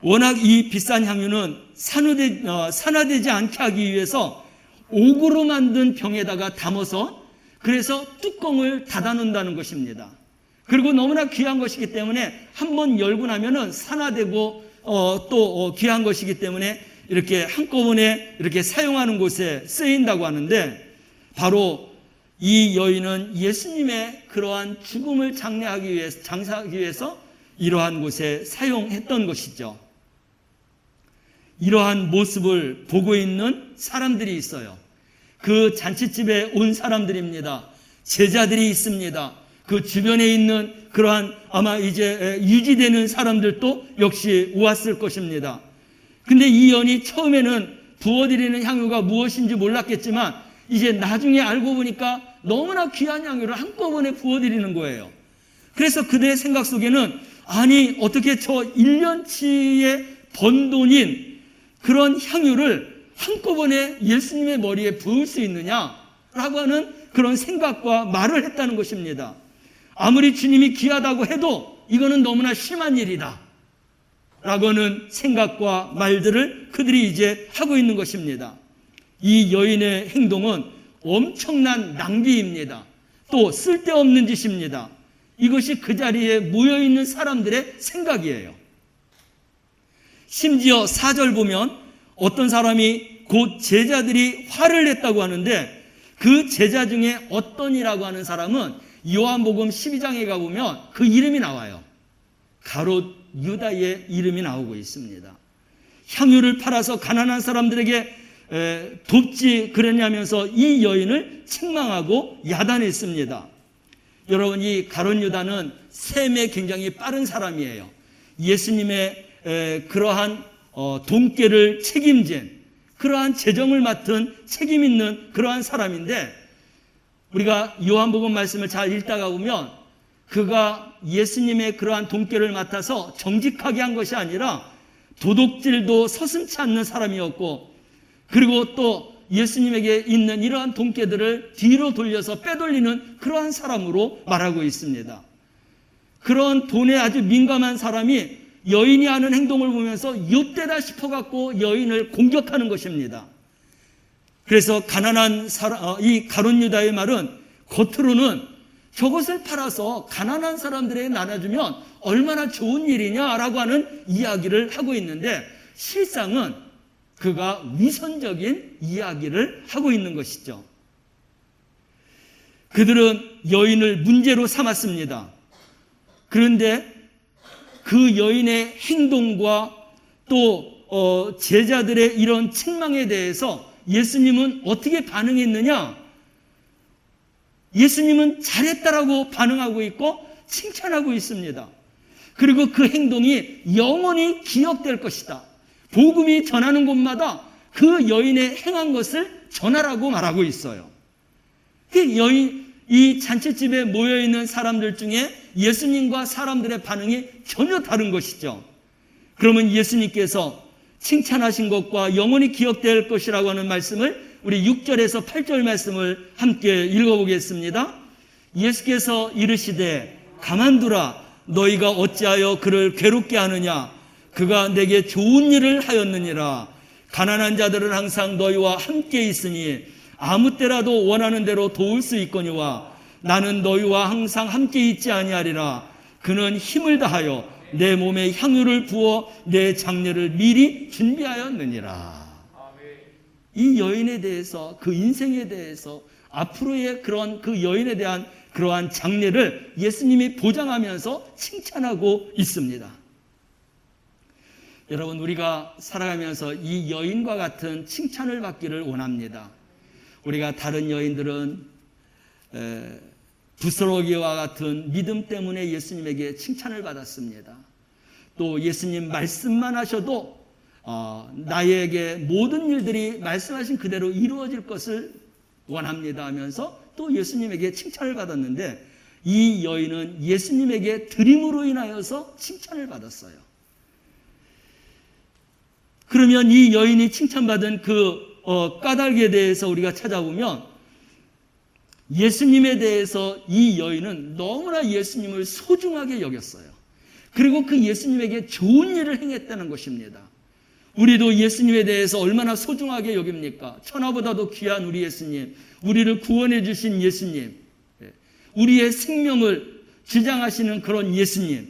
워낙 이 비싼 향유는 산화되지 않게 하기 위해서 옥으로 만든 병에다가 담아서 그래서 뚜껑을 닫아 놓는다는 것입니다. 그리고 너무나 귀한 것이기 때문에 한번 열고 나면은 산화되고 또 귀한 것이기 때문에 이렇게 한꺼번에 이렇게 사용하는 곳에 쓰인다고 하는데 바로 이 여인은 예수님의 그러한 죽음을 장사하기 위해서 이러한 곳에 사용했던 것이죠. 이러한 모습을 보고 있는 사람들이 있어요. 그 잔치집에 온 사람들입니다. 제자들이 있습니다. 그 주변에 있는 그러한 아마 이제 유지되는 사람들도 역시 왔을 것입니다. 근데 이 여인이 처음에는 부어드리는 향유가 무엇인지 몰랐겠지만 이제 나중에 알고 보니까 너무나 귀한 향유를 한꺼번에 부어드리는 거예요. 그래서 그들의 생각 속에는 아니 어떻게 저 1년치의 번 돈인 그런 향유를 한꺼번에 예수님의 머리에 부을 수 있느냐라고 하는 그런 생각과 말을 했다는 것입니다. 아무리 주님이 귀하다고 해도 이거는 너무나 심한 일이다 라고는 생각과 말들을 그들이 이제 하고 있는 것입니다. 이 여인의 행동은 엄청난 낭비입니다. 또 쓸데없는 짓입니다. 이것이 그 자리에 모여있는 사람들의 생각이에요. 심지어 4절 보면 어떤 사람이 곧 제자들이 화를 냈다고 하는데 그 제자 중에 어떤이라고 하는 사람은 요한복음 12장에 가보면 그 이름이 나와요. 가롯 유다의 이름이 나오고 있습니다. 향유를 팔아서 가난한 사람들에게 돕지 그러냐면서 이 여인을 책망하고 야단했습니다. 여러분, 이 가롯 유다는 셈에 굉장히 빠른 사람이에요. 예수님의 그러한 돈깨를 책임진 그러한 재정을 맡은 책임 있는 그러한 사람인데 우리가 요한복음 말씀을 잘 읽다가 보면 그가 예수님의 그러한 돈깨를 맡아서 정직하게 한 것이 아니라 도둑질도 서슴지 않는 사람이었고 그리고 또 예수님에게 있는 이러한 돈깨들을 뒤로 돌려서 빼돌리는 그러한 사람으로 말하고 있습니다. 그런 돈에 아주 민감한 사람이 여인이 하는 행동을 보면서 윳되다 싶어갖고 여인을 공격하는 것입니다. 그래서 가난한 이 가롯 유다의 말은 겉으로는 저것을 팔아서 가난한 사람들에게 나눠주면 얼마나 좋은 일이냐라고 하는 이야기를 하고 있는데, 실상은 그가 위선적인 이야기를 하고 있는 것이죠. 그들은 여인을 문제로 삼았습니다. 그런데 그 여인의 행동과 또 제자들의 이런 책망에 대해서 예수님은 어떻게 반응했느냐? 예수님은 잘했다라고 반응하고 있고 칭찬하고 있습니다. 그리고 그 행동이 영원히 기억될 것이다. 복음이 전하는 곳마다 그 여인의 행한 것을 전하라고 말하고 있어요. 이 잔치집에 모여있는 사람들 중에 예수님과 사람들의 반응이 전혀 다른 것이죠. 그러면 예수님께서 칭찬하신 것과 영원히 기억될 것이라고 하는 말씀을 우리 6절에서 8절 말씀을 함께 읽어보겠습니다. 예수께서 이르시되 가만두라, 너희가 어찌하여 그를 괴롭게 하느냐? 그가 내게 좋은 일을 하였느니라. 가난한 자들은 항상 너희와 함께 있으니 아무 때라도 원하는 대로 도울 수 있거니와 나는 너희와 항상 함께 있지 아니하리라. 그는 힘을 다하여 내 몸에 향유를 부어 내 장례를 미리 준비하였느니라. 이 여인에 대해서, 그 인생에 대해서, 앞으로의 그런 그 여인에 대한 그러한 장례를 예수님이 보장하면서 칭찬하고 있습니다. 여러분, 우리가 살아가면서 이 여인과 같은 칭찬을 받기를 원합니다. 우리가 다른 여인들은 부스러기와 같은 믿음 때문에 예수님에게 칭찬을 받았습니다. 또 예수님 말씀만 하셔도 나에게 모든 일들이 말씀하신 그대로 이루어질 것을 원합니다 하면서 또 예수님에게 칭찬을 받았는데, 이 여인은 예수님에게 드림으로 인하여서 칭찬을 받았어요. 그러면 이 여인이 칭찬받은 그 까닭에 대해서 우리가 찾아보면, 예수님에 대해서 이 여인은 너무나 예수님을 소중하게 여겼어요. 그리고 그 예수님에게 좋은 일을 행했다는 것입니다. 우리도 예수님에 대해서 얼마나 소중하게 여깁니까? 천하보다도 귀한 우리 예수님, 우리를 구원해 주신 예수님, 우리의 생명을 주장하시는 그런 예수님,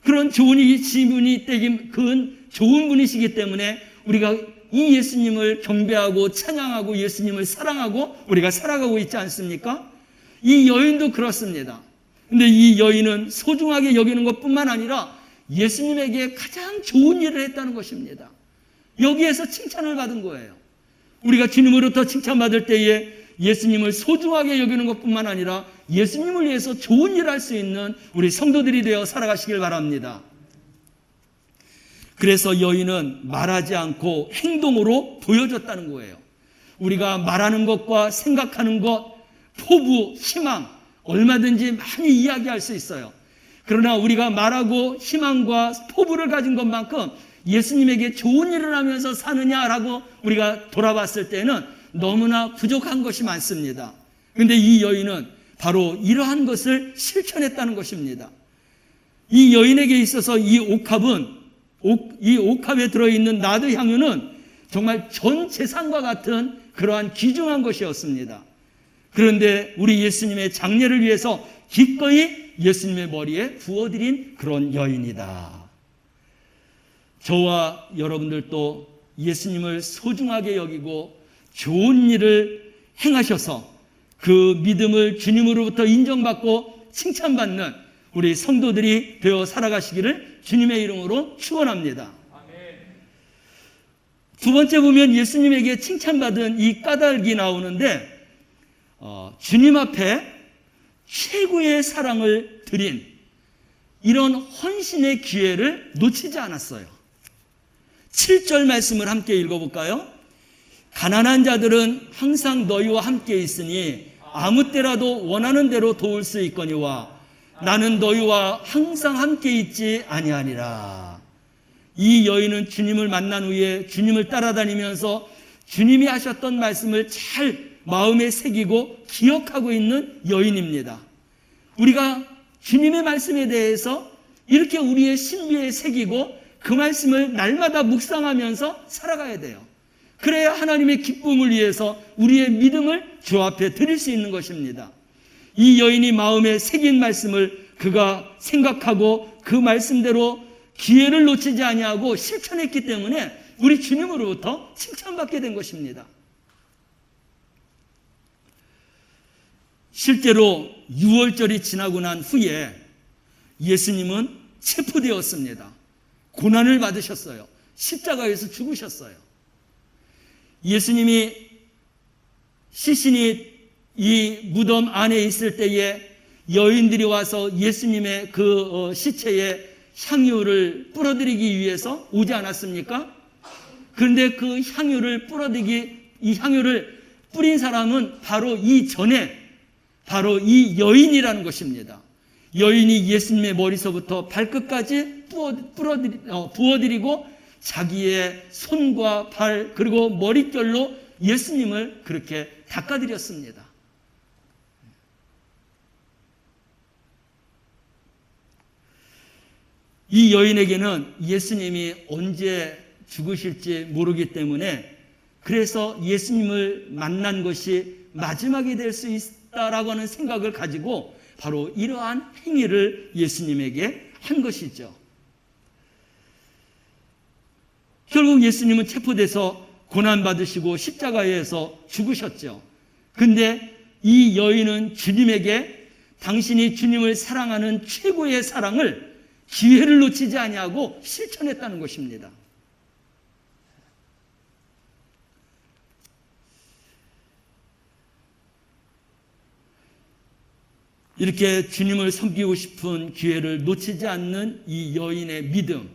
그런 좋은 지분이 그건 좋은 분이시기 때문에 우리가 이 예수님을 경배하고 찬양하고 예수님을 사랑하고 우리가 살아가고 있지 않습니까? 이 여인도 그렇습니다. 근데 이 여인은 소중하게 여기는 것뿐만 아니라 예수님에게 가장 좋은 일을 했다는 것입니다. 여기에서 칭찬을 받은 거예요. 우리가 주님으로부터 칭찬받을 때에 예수님을 소중하게 여기는 것뿐만 아니라 예수님을 위해서 좋은 일을 할 수 있는 우리 성도들이 되어 살아가시길 바랍니다. 그래서 여인은 말하지 않고 행동으로 보여줬다는 거예요. 우리가 말하는 것과 생각하는 것, 포부, 희망 얼마든지 많이 이야기할 수 있어요. 그러나 우리가 말하고 희망과 포부를 가진 것만큼 예수님에게 좋은 일을 하면서 사느냐라고 우리가 돌아봤을 때는 너무나 부족한 것이 많습니다. 그런데 이 여인은 바로 이러한 것을 실천했다는 것입니다. 이 여인에게 있어서 이 옥합에 들어있는 나드 향유는 정말 전 재산과 같은 그러한 귀중한 것이었습니다. 그런데 우리 예수님의 장례를 위해서 기꺼이 예수님의 머리에 부어드린 그런 여인이다. 저와 여러분들도 예수님을 소중하게 여기고 좋은 일을 행하셔서 그 믿음을 주님으로부터 인정받고 칭찬받는 우리 성도들이 되어 살아가시기를 주님의 이름으로 축원합니다. 두 번째 보면 예수님에게 칭찬받은 이 까닭이 나오는데, 주님 앞에 최고의 사랑을 드린 이런 헌신의 기회를 놓치지 않았어요. 7절 말씀을 함께 읽어볼까요? 가난한 자들은 항상 너희와 함께 있으니 아무 때라도 원하는 대로 도울 수 있거니와 나는 너희와 항상 함께 있지 아니하니라. 이 여인은 주님을 만난 후에 주님을 따라다니면서 주님이 하셨던 말씀을 잘 마음에 새기고 기억하고 있는 여인입니다. 우리가 주님의 말씀에 대해서 이렇게 우리의 신비에 새기고 그 말씀을 날마다 묵상하면서 살아가야 돼요. 그래야 하나님의 기쁨을 위해서 우리의 믿음을 주 앞에 드릴 수 있는 것입니다. 이 여인이 마음에 새긴 말씀을 그가 생각하고 그 말씀대로 기회를 놓치지 아니하고 실천했기 때문에 우리 주님으로부터 칭찬받게 된 것입니다. 실제로 6월절이 지나고 난 후에 예수님은 체포되었습니다. 고난을 받으셨어요. 십자가에서 죽으셨어요. 예수님이 시신이 이 무덤 안에 있을 때에 여인들이 와서 예수님의 그 시체에 향유를 뿌려드리기 위해서 오지 않았습니까? 그런데 그 향유를 이 향유를 뿌린 사람은 바로 이 전에 바로 이 여인이라는 것입니다. 여인이 예수님의 머리서부터 발끝까지 부어드리고 자기의 손과 발 그리고 머릿결로 예수님을 그렇게 닦아드렸습니다. 이 여인에게는 예수님이 언제 죽으실지 모르기 때문에 그래서 예수님을 만난 것이 마지막이 될 수 있다라고 하는 생각을 가지고 바로 이러한 행위를 예수님에게 한 것이죠. 결국 예수님은 체포돼서 고난받으시고 십자가에서 죽으셨죠. 근데 이 여인은 주님에게 당신이 주님을 사랑하는 최고의 사랑을 기회를 놓치지 아니하고 실천했다는 것입니다. 이렇게 주님을 섬기고 싶은 기회를 놓치지 않는 이 여인의 믿음,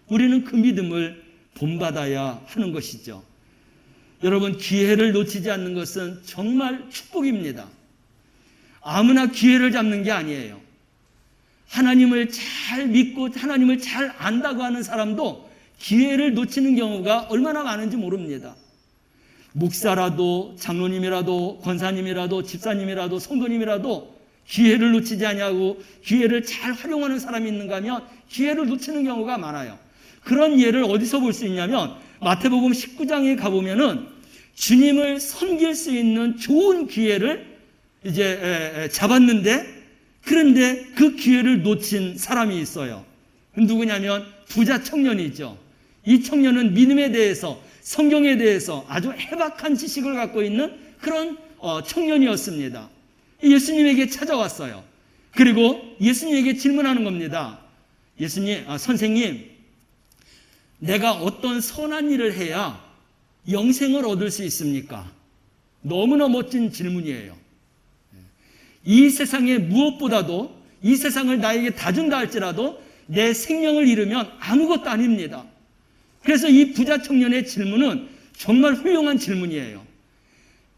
우리는 그 믿음을 본받아야 하는 것이죠. 여러분, 기회를 놓치지 않는 것은 정말 축복입니다. 아무나 기회를 잡는 게 아니에요. 하나님을 잘 믿고 하나님을 잘 안다고 하는 사람도 기회를 놓치는 경우가 얼마나 많은지 모릅니다. 목사라도 장로님이라도 권사님이라도 집사님이라도 성도님이라도 기회를 놓치지 아니하고 기회를 잘 활용하는 사람이 있는가 하면 기회를 놓치는 경우가 많아요. 그런 예를 어디서 볼 수 있냐면 마태복음 19장에 가보면은 주님을 섬길 수 있는 좋은 기회를 이제 잡았는데 그런데 그 기회를 놓친 사람이 있어요. 누구냐면 부자 청년이죠. 이 청년은 믿음에 대해서 성경에 대해서 아주 해박한 지식을 갖고 있는 그런 청년이었습니다. 예수님에게 찾아왔어요. 그리고 예수님에게 질문하는 겁니다. 선생님, 내가 어떤 선한 일을 해야 영생을 얻을 수 있습니까? 너무나 멋진 질문이에요. 이 세상에 무엇보다도 이 세상을 나에게 다 준다 할지라도 내 생명을 잃으면 아무것도 아닙니다. 그래서 이 부자 청년의 질문은 정말 훌륭한 질문이에요.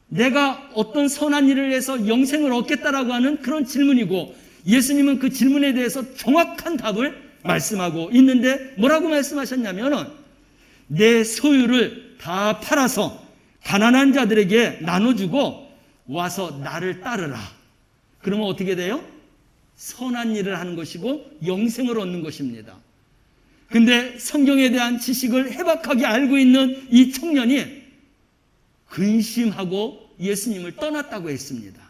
내가 어떤 선한 일을 해서 영생을 얻겠다라고 하는 그런 질문이고 예수님은 그 질문에 대해서 정확한 답을 말씀하고 있는데 뭐라고 말씀하셨냐면은 내 소유를 다 팔아서 가난한 자들에게 나눠주고 와서 나를 따르라. 그러면 어떻게 돼요? 선한 일을 하는 것이고 영생을 얻는 것입니다. 근데 성경에 대한 지식을 해박하게 알고 있는 이 청년이 근심하고 예수님을 떠났다고 했습니다.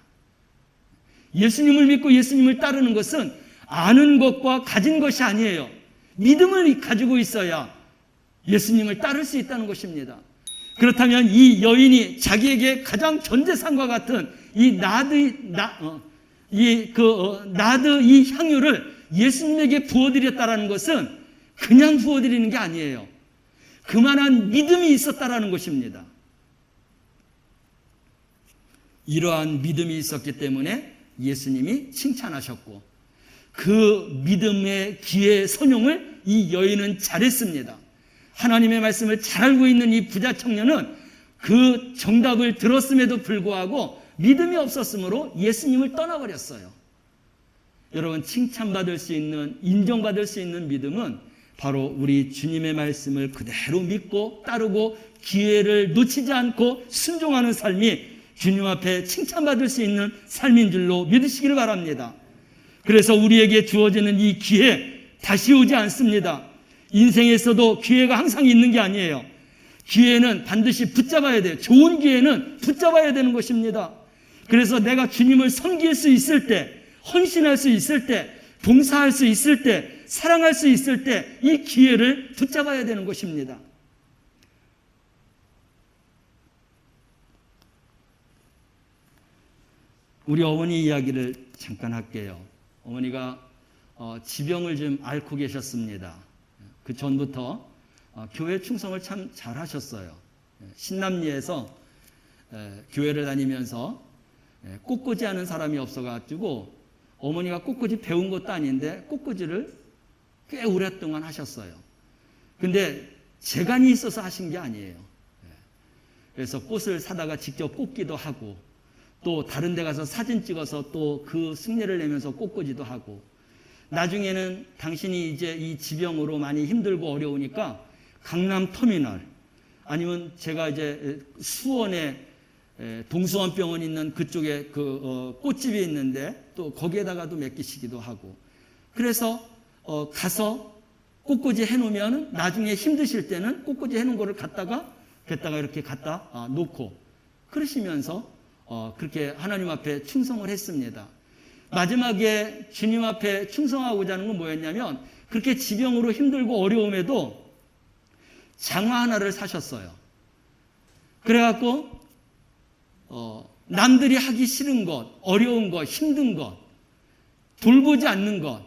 예수님을 믿고 예수님을 따르는 것은 아는 것과 가진 것이 아니에요. 믿음을 가지고 있어야 예수님을 따를 수 있다는 것입니다. 그렇다면 이 여인이 자기에게 가장 전 재산과 같은 이 이 향유를 예수님에게 부어드렸다라는 것은 그냥 부어드리는 게 아니에요. 그만한 믿음이 있었다라는 것입니다. 이러한 믿음이 있었기 때문에 예수님이 칭찬하셨고 그 믿음의 기회 선용을 이 여인은 잘했습니다. 하나님의 말씀을 잘 알고 있는 이 부자 청년은 그 정답을 들었음에도 불구하고 믿음이 없었으므로 예수님을 떠나버렸어요. 여러분, 칭찬받을 수 있는, 인정받을 수 있는 믿음은 바로 우리 주님의 말씀을 그대로 믿고 따르고 기회를 놓치지 않고 순종하는 삶이 주님 앞에 칭찬받을 수 있는 삶인 줄로 믿으시기를 바랍니다. 그래서 우리에게 주어지는 이 기회 다시 오지 않습니다. 인생에서도 기회가 항상 있는 게 아니에요. 기회는 반드시 붙잡아야 돼요. 좋은 기회는 붙잡아야 되는 것입니다. 그래서 내가 주님을 섬길 수 있을 때, 헌신할 수 있을 때, 봉사할 수 있을 때, 사랑할 수 있을 때 이 기회를 붙잡아야 되는 것입니다. 우리 어머니 이야기를 잠깐 할게요. 어머니가 지병을 좀 앓고 계셨습니다. 그 전부터 교회 충성을 참 잘하셨어요. 신남리에서 교회를 다니면서 꽃꽂이 하는 사람이 없어가지고 어머니가 꽃꽂이 배운 것도 아닌데 꽃꽂이를 꽤 오랫동안 하셨어요. 근데 재간이 있어서 하신 게 아니에요. 그래서 꽃을 사다가 직접 꽂기도 하고 또 다른 데 가서 사진 찍어서 또 그 승리를 내면서 꽃꽂이도 하고 나중에는 당신이 이제 이 지병으로 많이 힘들고 어려우니까 강남 터미널 아니면 제가 이제 수원에 동수원병원 있는 그쪽에 그 꽃집이 있는데 또 거기에다가도 맡기시기도 하고 그래서 가서 꽃꽂이 해놓으면 나중에 힘드실 때는 꽃꽂이 해놓은 거를 갖다가 이렇게 갖다 놓고 그러시면서 그렇게 하나님 앞에 충성을 했습니다. 마지막에 주님 앞에 충성하고자 하는 건 뭐였냐면 그렇게 지병으로 힘들고 어려움에도 장화 하나를 사셨어요. 그래갖고 남들이 하기 싫은 것, 어려운 것, 힘든 것, 돌보지 않는 것,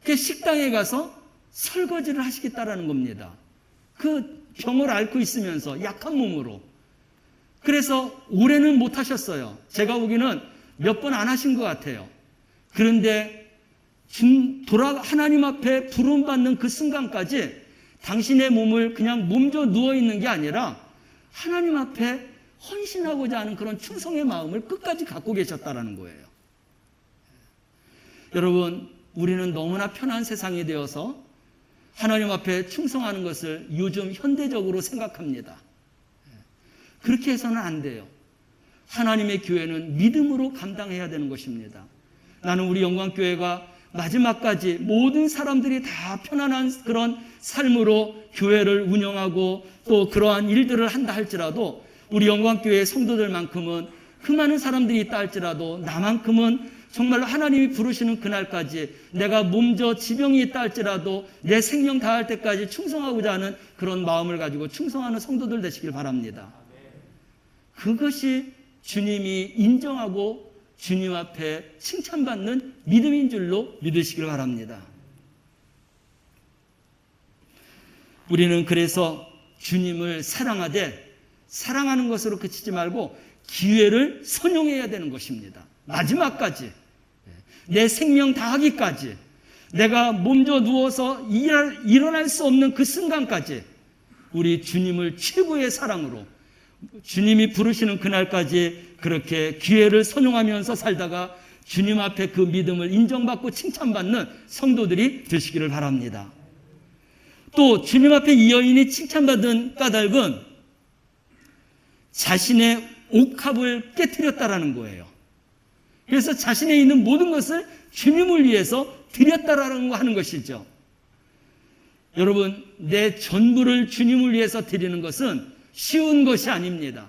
그 식당에 가서 설거지를 하시겠다라는 겁니다. 그 병을 앓고 있으면서 약한 몸으로. 그래서 올해는 못 하셨어요. 제가 보기에는 몇 번 안 하신 것 같아요. 그런데 하나님 앞에 부름받는 그 순간까지 당신의 몸을 그냥 몸져 누워있는 게 아니라 하나님 앞에 헌신하고자 하는 그런 충성의 마음을 끝까지 갖고 계셨다는 거예요. 여러분, 우리는 너무나 편한 세상이 되어서 하나님 앞에 충성하는 것을 요즘 현대적으로 생각합니다. 그렇게 해서는 안 돼요. 하나님의 교회는 믿음으로 감당해야 되는 것입니다. 나는 우리 영광교회가 마지막까지 모든 사람들이 다 편안한 그런 삶으로 교회를 운영하고 또 그러한 일들을 한다 할지라도 우리 영광교회의 성도들만큼은 그 많은 사람들이 있다 할지라도 나만큼은 정말로 하나님이 부르시는 그날까지 내가 몸져 지병이 있다 할지라도 내 생명 다할 때까지 충성하고자 하는 그런 마음을 가지고 충성하는 성도들 되시길 바랍니다. 그것이 주님이 인정하고 주님 앞에 칭찬받는 믿음인 줄로 믿으시길 바랍니다. 우리는 그래서 주님을 사랑하되 사랑하는 것으로 그치지 말고 기회를 선용해야 되는 것입니다. 마지막까지 내 생명 다하기까지 내가 몸져 누워서 일어날 수 없는 그 순간까지 우리 주님을 최고의 사랑으로 주님이 부르시는 그날까지 그렇게 기회를 선용하면서 살다가 주님 앞에 그 믿음을 인정받고 칭찬받는 성도들이 되시기를 바랍니다. 또 주님 앞에 이 여인이 칭찬받은 까닭은 자신의 옥합을 깨뜨렸다라는 거예요. 그래서 자신에 있는 모든 것을 주님을 위해서 드렸다라는 거 하는 것이죠. 여러분, 내 전부를 주님을 위해서 드리는 것은 쉬운 것이 아닙니다.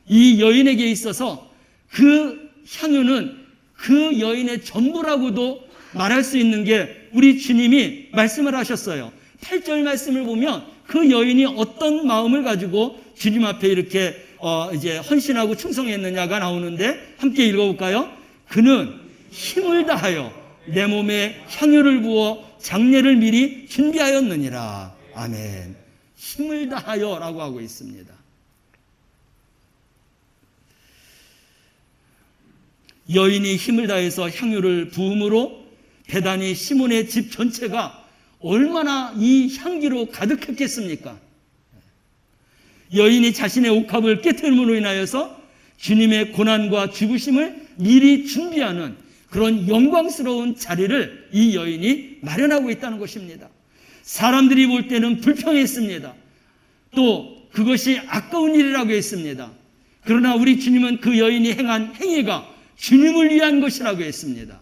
이 여인에게 있어서 그 향유는 그 여인의 전부라고도 말할 수 있는 게 우리 주님이 말씀을 하셨어요. 8절 말씀을 보면 그 여인이 어떤 마음을 가지고 주님 앞에 이렇게 이제 헌신하고 충성했느냐가 나오는데 함께 읽어볼까요? 그는 힘을 다하여 내 몸에 향유를 부어 장례를 미리 준비하였느니라. 아멘. 힘을 다하여 라고 하고 있습니다. 여인이 힘을 다해서 향유를 부음으로 대단히 시몬의 집 전체가 얼마나 이 향기로 가득했겠습니까? 여인이 자신의 옥합을 깨뜨림으로 인하여서 주님의 고난과 죽으심을 미리 준비하는 그런 영광스러운 자리를 이 여인이 마련하고 있다는 것입니다. 사람들이 볼 때는 불평했습니다. 또 그것이 아까운 일이라고 했습니다. 그러나 우리 주님은 그 여인이 행한 행위가 주님을 위한 것이라고 했습니다.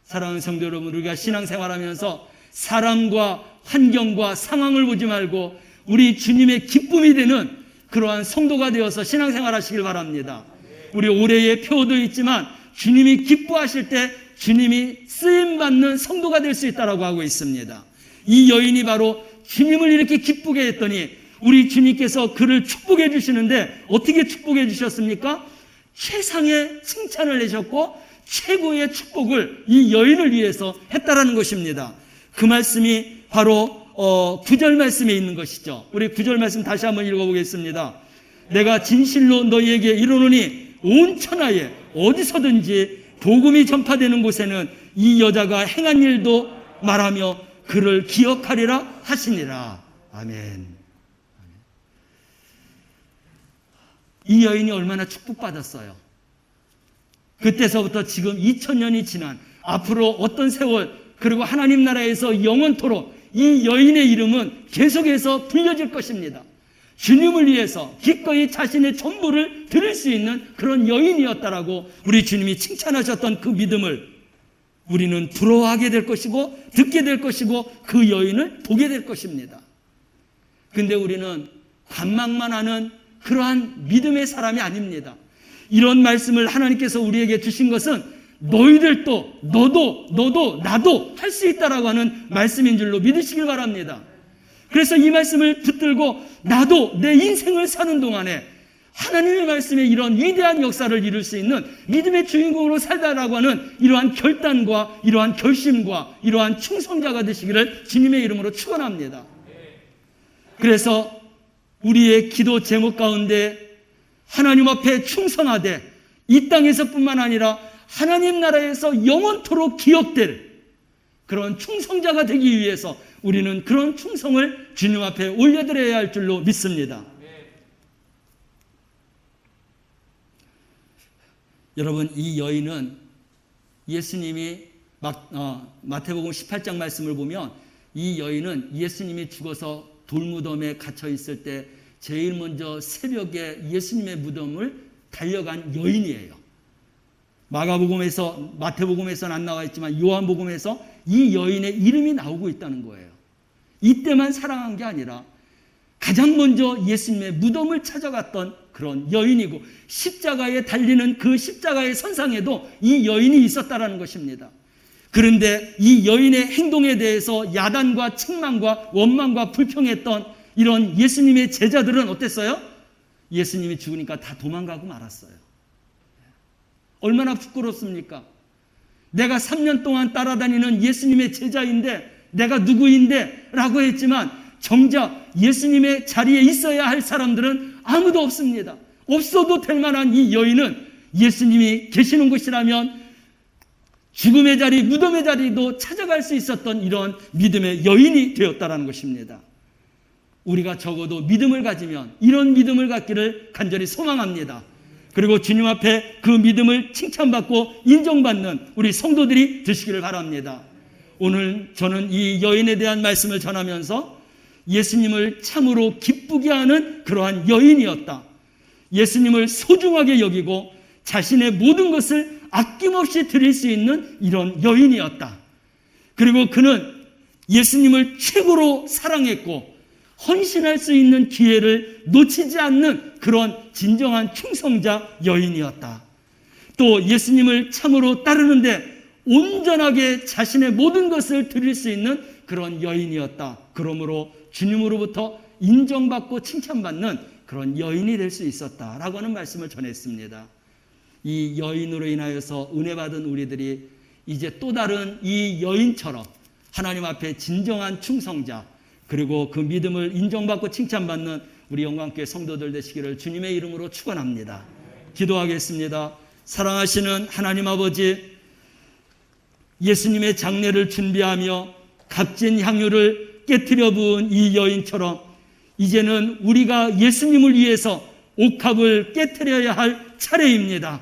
사랑하는 성도 여러분, 우리가 신앙생활하면서 사람과 환경과 상황을 보지 말고 우리 주님의 기쁨이 되는 그러한 성도가 되어서 신앙생활하시길 바랍니다. 우리 올해의 표도 있지만 주님이 기뻐하실 때 주님이 쓰임받는 성도가 될 수 있다고 하고 있습니다. 이 여인이 바로 주님을 이렇게 기쁘게 했더니 우리 주님께서 그를 축복해 주시는데 어떻게 축복해 주셨습니까? 최상의 칭찬을 내셨고 최고의 축복을 이 여인을 위해서 했다라는 것입니다. 그 말씀이 바로 9절 말씀에 있는 것이죠. 우리 9절 말씀 다시 한번 읽어보겠습니다. 내가 진실로 너희에게 이르노니 온 천하에 어디서든지 복음이 전파되는 곳에는 이 여자가 행한 일도 말하며 그를 기억하리라 하시니라. 아멘. 이 여인이 얼마나 축복받았어요. 그때서부터 지금 2000년이 지난 앞으로 어떤 세월 그리고 하나님 나라에서 영원토록 이 여인의 이름은 계속해서 불려질 것입니다. 주님을 위해서 기꺼이 자신의 전부를 드릴 수 있는 그런 여인이었다라고 우리 주님이 칭찬하셨던 그 믿음을 우리는 부러워하게 될 것이고 듣게 될 것이고 그 여인을 보게 될 것입니다. 근데 우리는 관망만 하는 그러한 믿음의 사람이 아닙니다. 이런 말씀을 하나님께서 우리에게 주신 것은 너희들도 너도 나도 할 수 있다라고 하는 말씀인 줄로 믿으시길 바랍니다. 그래서 이 말씀을 붙들고 나도 내 인생을 사는 동안에 하나님의 말씀에 이런 위대한 역사를 이룰 수 있는 믿음의 주인공으로 살다라고 하는 이러한 결단과 이러한 결심과 이러한 충성자가 되시기를 주님의 이름으로 축원합니다. 그래서 우리의 기도 제목 가운데 하나님 앞에 충성하되 이 땅에서뿐만 아니라 하나님 나라에서 영원토록 기억될 그런 충성자가 되기 위해서 우리는 그런 충성을 주님 앞에 올려드려야 할 줄로 믿습니다. 여러분, 이 여인은 예수님이 마태복음 18장 말씀을 보면 이 여인은 예수님이 죽어서 돌무덤에 갇혀 있을 때 제일 먼저 새벽에 예수님의 무덤을 달려간 여인이에요. 마태복음에서는 안 나와 있지만 요한복음에서 이 여인의 이름이 나오고 있다는 거예요. 이때만 사랑한 게 아니라 가장 먼저 예수님의 무덤을 찾아갔던 그런 여인이고 십자가에 달리는 그 십자가의 선상에도 이 여인이 있었다라는 것입니다. 그런데 이 여인의 행동에 대해서 야단과 책망과 원망과 불평했던 이런 예수님의 제자들은 어땠어요? 예수님이 죽으니까 다 도망가고 말았어요. 얼마나 부끄럽습니까? 내가 3년 동안 따라다니는 예수님의 제자인데 내가 누구인데 라고 했지만 정작 예수님의 자리에 있어야 할 사람들은 아무도 없습니다. 없어도 될 만한 이 여인은 예수님이 계시는 곳이라면 죽음의 자리, 무덤의 자리도 찾아갈 수 있었던 이런 믿음의 여인이 되었다는 것입니다. 우리가 적어도 믿음을 가지면 이런 믿음을 갖기를 간절히 소망합니다. 그리고 주님 앞에 그 믿음을 칭찬받고 인정받는 우리 성도들이 되시기를 바랍니다. 오늘 저는 이 여인에 대한 말씀을 전하면서 예수님을 참으로 기쁘게 하는 그러한 여인이었다. 예수님을 소중하게 여기고 자신의 모든 것을 아낌없이 드릴 수 있는 이런 여인이었다. 그리고 그는 예수님을 최고로 사랑했고 헌신할 수 있는 기회를 놓치지 않는 그런 진정한 충성자 여인이었다. 또 예수님을 참으로 따르는데 온전하게 자신의 모든 것을 드릴 수 있는 그런 여인이었다. 그러므로 주님으로부터 인정받고 칭찬받는 그런 여인이 될 수 있었다라고 하는 말씀을 전했습니다. 이 여인으로 인하여서 은혜 받은 우리들이 이제 또 다른 이 여인처럼 하나님 앞에 진정한 충성자 그리고 그 믿음을 인정받고 칭찬받는 우리 영광교회 성도들 되시기를 주님의 이름으로 축원합니다. 기도하겠습니다. 사랑하시는 하나님 아버지, 예수님의 장례를 준비하며 값진 향유를 깨트려 부은 이 여인처럼 이제는 우리가 예수님을 위해서 옥합을 깨트려야 할 차례입니다.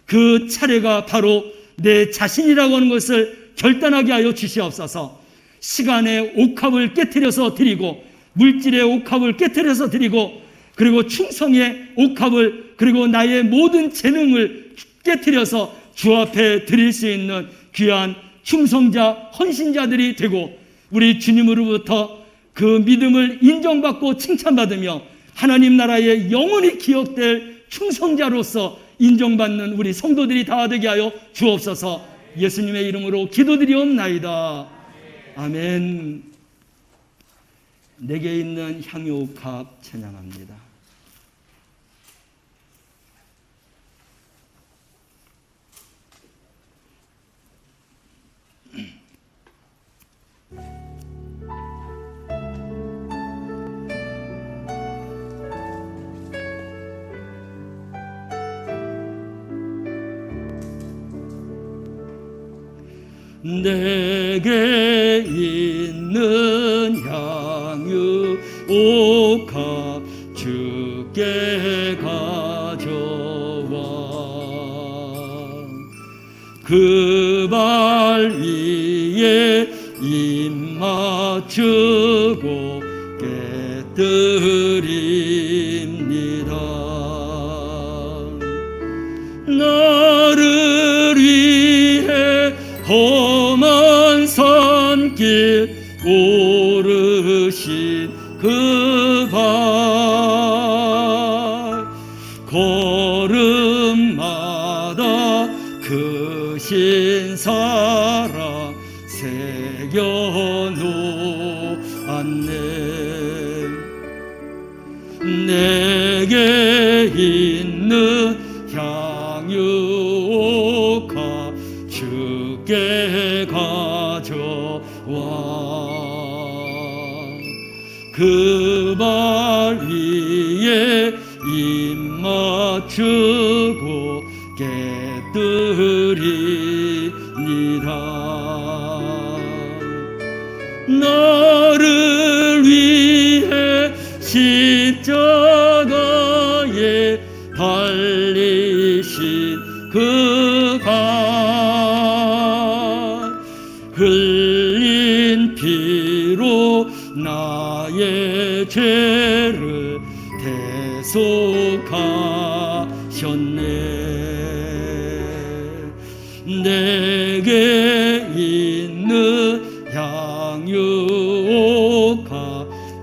그 차례가 바로 내 자신이라고 하는 것을 결단하게 하여 주시옵소서. 시간의 옥합을 깨트려서 드리고 물질의 옥합을 깨트려서 드리고 그리고 충성의 옥합을 그리고 나의 모든 재능을 깨트려서 주 앞에 드릴 수 있는 귀한 충성자 헌신자들이 되고 우리 주님으로부터 그 믿음을 인정받고 칭찬받으며 하나님 나라에 영원히 기억될 충성자로서 인정받는 우리 성도들이 다 되게 하여 주옵소서. 예수님의 이름으로 기도드리옵나이다. 아멘. 내게 있는 향유옥합 찬양합니다. 내게 있는 향유 옥합 주께 가져와 그 발 위에 입 맞추고 깨뜨립니다. 나를 위해 험한 산길 오르신 그 발 걸음마다 크신 사랑 새겨놓았네. 내게 있는 향유옥합 주께 가져와 그 발 위에 입 맞추고 깨뜨립니다. 나를 위해 십자가에 달리신 그 발 흘린 피로 나의 죄를 대속하셨네. 내게 있는 향유옥합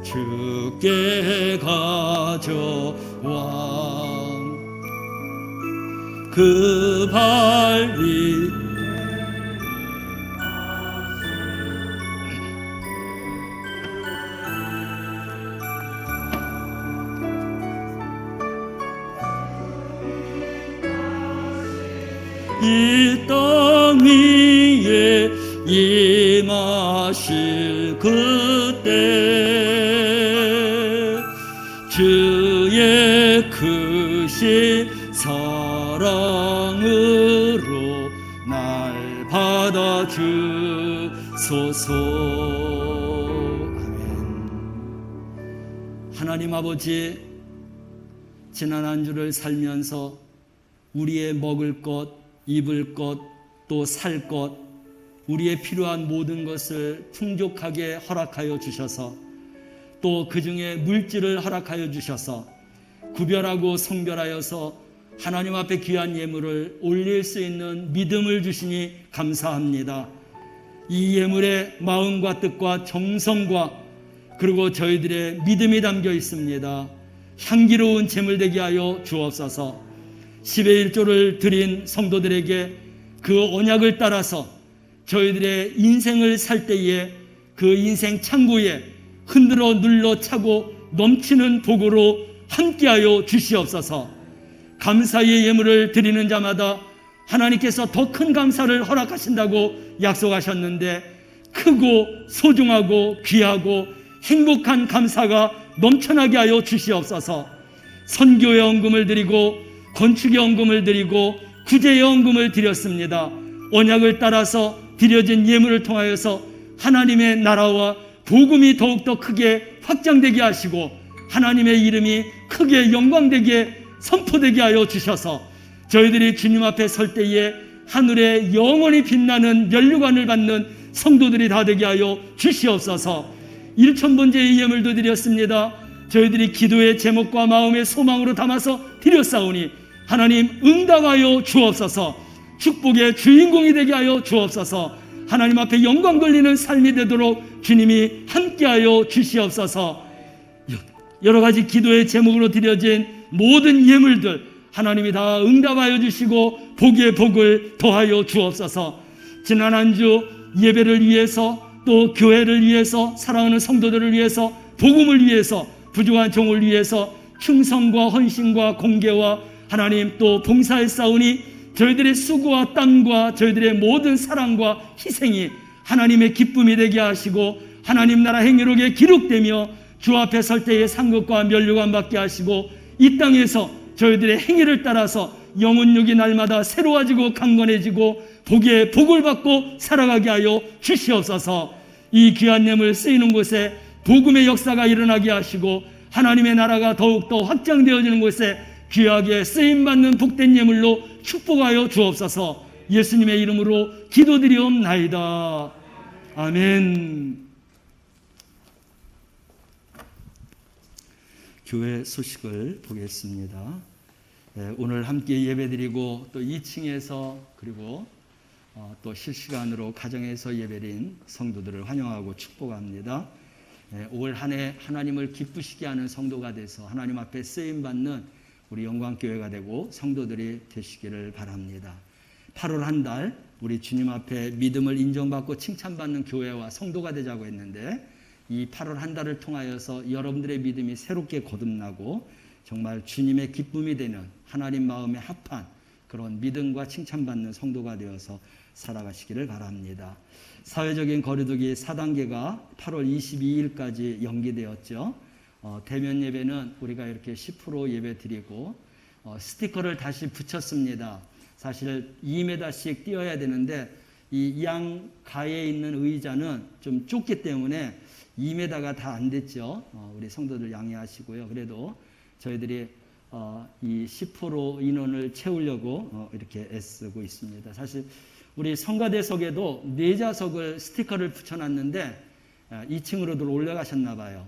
주께 가져와 그 발 위 이 땅 위에 임하실 그때 주의 크신 사랑으로 날 받아주소서. 아멘. 하나님 아버지, 지난 한 주를 살면서 우리의 먹을 것, 입을 것, 또 살 것, 우리의 필요한 모든 것을 풍족하게 허락하여 주셔서 또 그 중에 물질을 허락하여 주셔서 구별하고 성별하여서 하나님 앞에 귀한 예물을 올릴 수 있는 믿음을 주시니 감사합니다. 이 예물에 마음과 뜻과 정성과 그리고 저희들의 믿음이 담겨 있습니다. 향기로운 제물 되게 하여 주옵소서. 10의 1조를 드린 성도들에게 그 언약을 따라서 저희들의 인생을 살 때에 그 인생 창고에 흔들어 눌러 차고 넘치는 복으로 함께하여 주시옵소서. 감사의 예물을 드리는 자마다 하나님께서 더 큰 감사를 허락하신다고 약속하셨는데 크고 소중하고 귀하고 행복한 감사가 넘쳐나게 하여 주시옵소서. 선교의 헌금을 드리고 건축의 헌금을 드리고 구제의 헌금을 드렸습니다. 언약을 따라서 드려진 예물을 통하여서 하나님의 나라와 복음이 더욱더 크게 확장되게 하시고 하나님의 이름이 크게 영광되게 선포되게 하여 주셔서 저희들이 주님 앞에 설 때에 하늘에 영원히 빛나는 면류관을 받는 성도들이 다 되게 하여 주시옵소서. 1,000번째의 예물도 드렸습니다. 저희들이 기도의 제목과 마음의 소망으로 담아서 드렸사오니 하나님 응답하여 주옵소서. 축복의 주인공이 되게 하여 주옵소서. 하나님 앞에 영광 돌리는 삶이 되도록 주님이 함께하여 주시옵소서. 여러 가지 기도의 제목으로 드려진 모든 예물들 하나님이 다 응답하여 주시고 복의 복을 더하여 주옵소서. 지난 한 주 예배를 위해서 또 교회를 위해서 사랑하는 성도들을 위해서 복음을 위해서 부족한 종을 위해서 충성과 헌신과 공개와 하나님 또 봉사했사오니 저희들의 수고와 땀과 저희들의 모든 사랑과 희생이 하나님의 기쁨이 되게 하시고 하나님 나라 행위록에 기록되며 주 앞에 설 때의 상급과 면류관 받게 하시고 이 땅에서 저희들의 행위를 따라서 영혼육이 날마다 새로워지고 강건해지고 복의 복을 받고 살아가게 하여 주시옵소서. 이 귀한 예물 쓰이는 곳에 복음의 역사가 일어나게 하시고 하나님의 나라가 더욱더 확장되어지는 곳에 귀하게 쓰임받는 복된 예물로 축복하여 주옵소서. 예수님의 이름으로 기도드리옵나이다. 아멘. 교회 소식을 보겠습니다. 오늘 함께 예배드리고 또 2층에서 그리고 또 실시간으로 가정에서 예배드린 성도들을 환영하고 축복합니다. 올 한 해 하나님을 기쁘시게 하는 성도가 돼서 하나님 앞에 쓰임받는 우리 영광교회가 되고 성도들이 되시기를 바랍니다. 8월 한 달 우리 주님 앞에 믿음을 인정받고 칭찬받는 교회와 성도가 되자고 했는데 이 8월 한 달을 통하여서 여러분들의 믿음이 새롭게 거듭나고 정말 주님의 기쁨이 되는 하나님 마음에 합한 그런 믿음과 칭찬받는 성도가 되어서 살아가시기를 바랍니다. 사회적인 거리두기 4단계가 8월 22일까지 연기되었죠. 대면 예배는 우리가 이렇게 10% 예배 드리고 스티커를 다시 붙였습니다. 사실 2m씩 띄어야 되는데 이 양가에 있는 의자는 좀 좁기 때문에 2m가 다 안 됐죠. 우리 성도들 양해하시고요. 그래도 저희들이 이 10% 인원을 채우려고 이렇게 애쓰고 있습니다. 사실 우리 성가대석에도 4좌석을 스티커를 붙여놨는데 2층으로들 올라가셨나 봐요.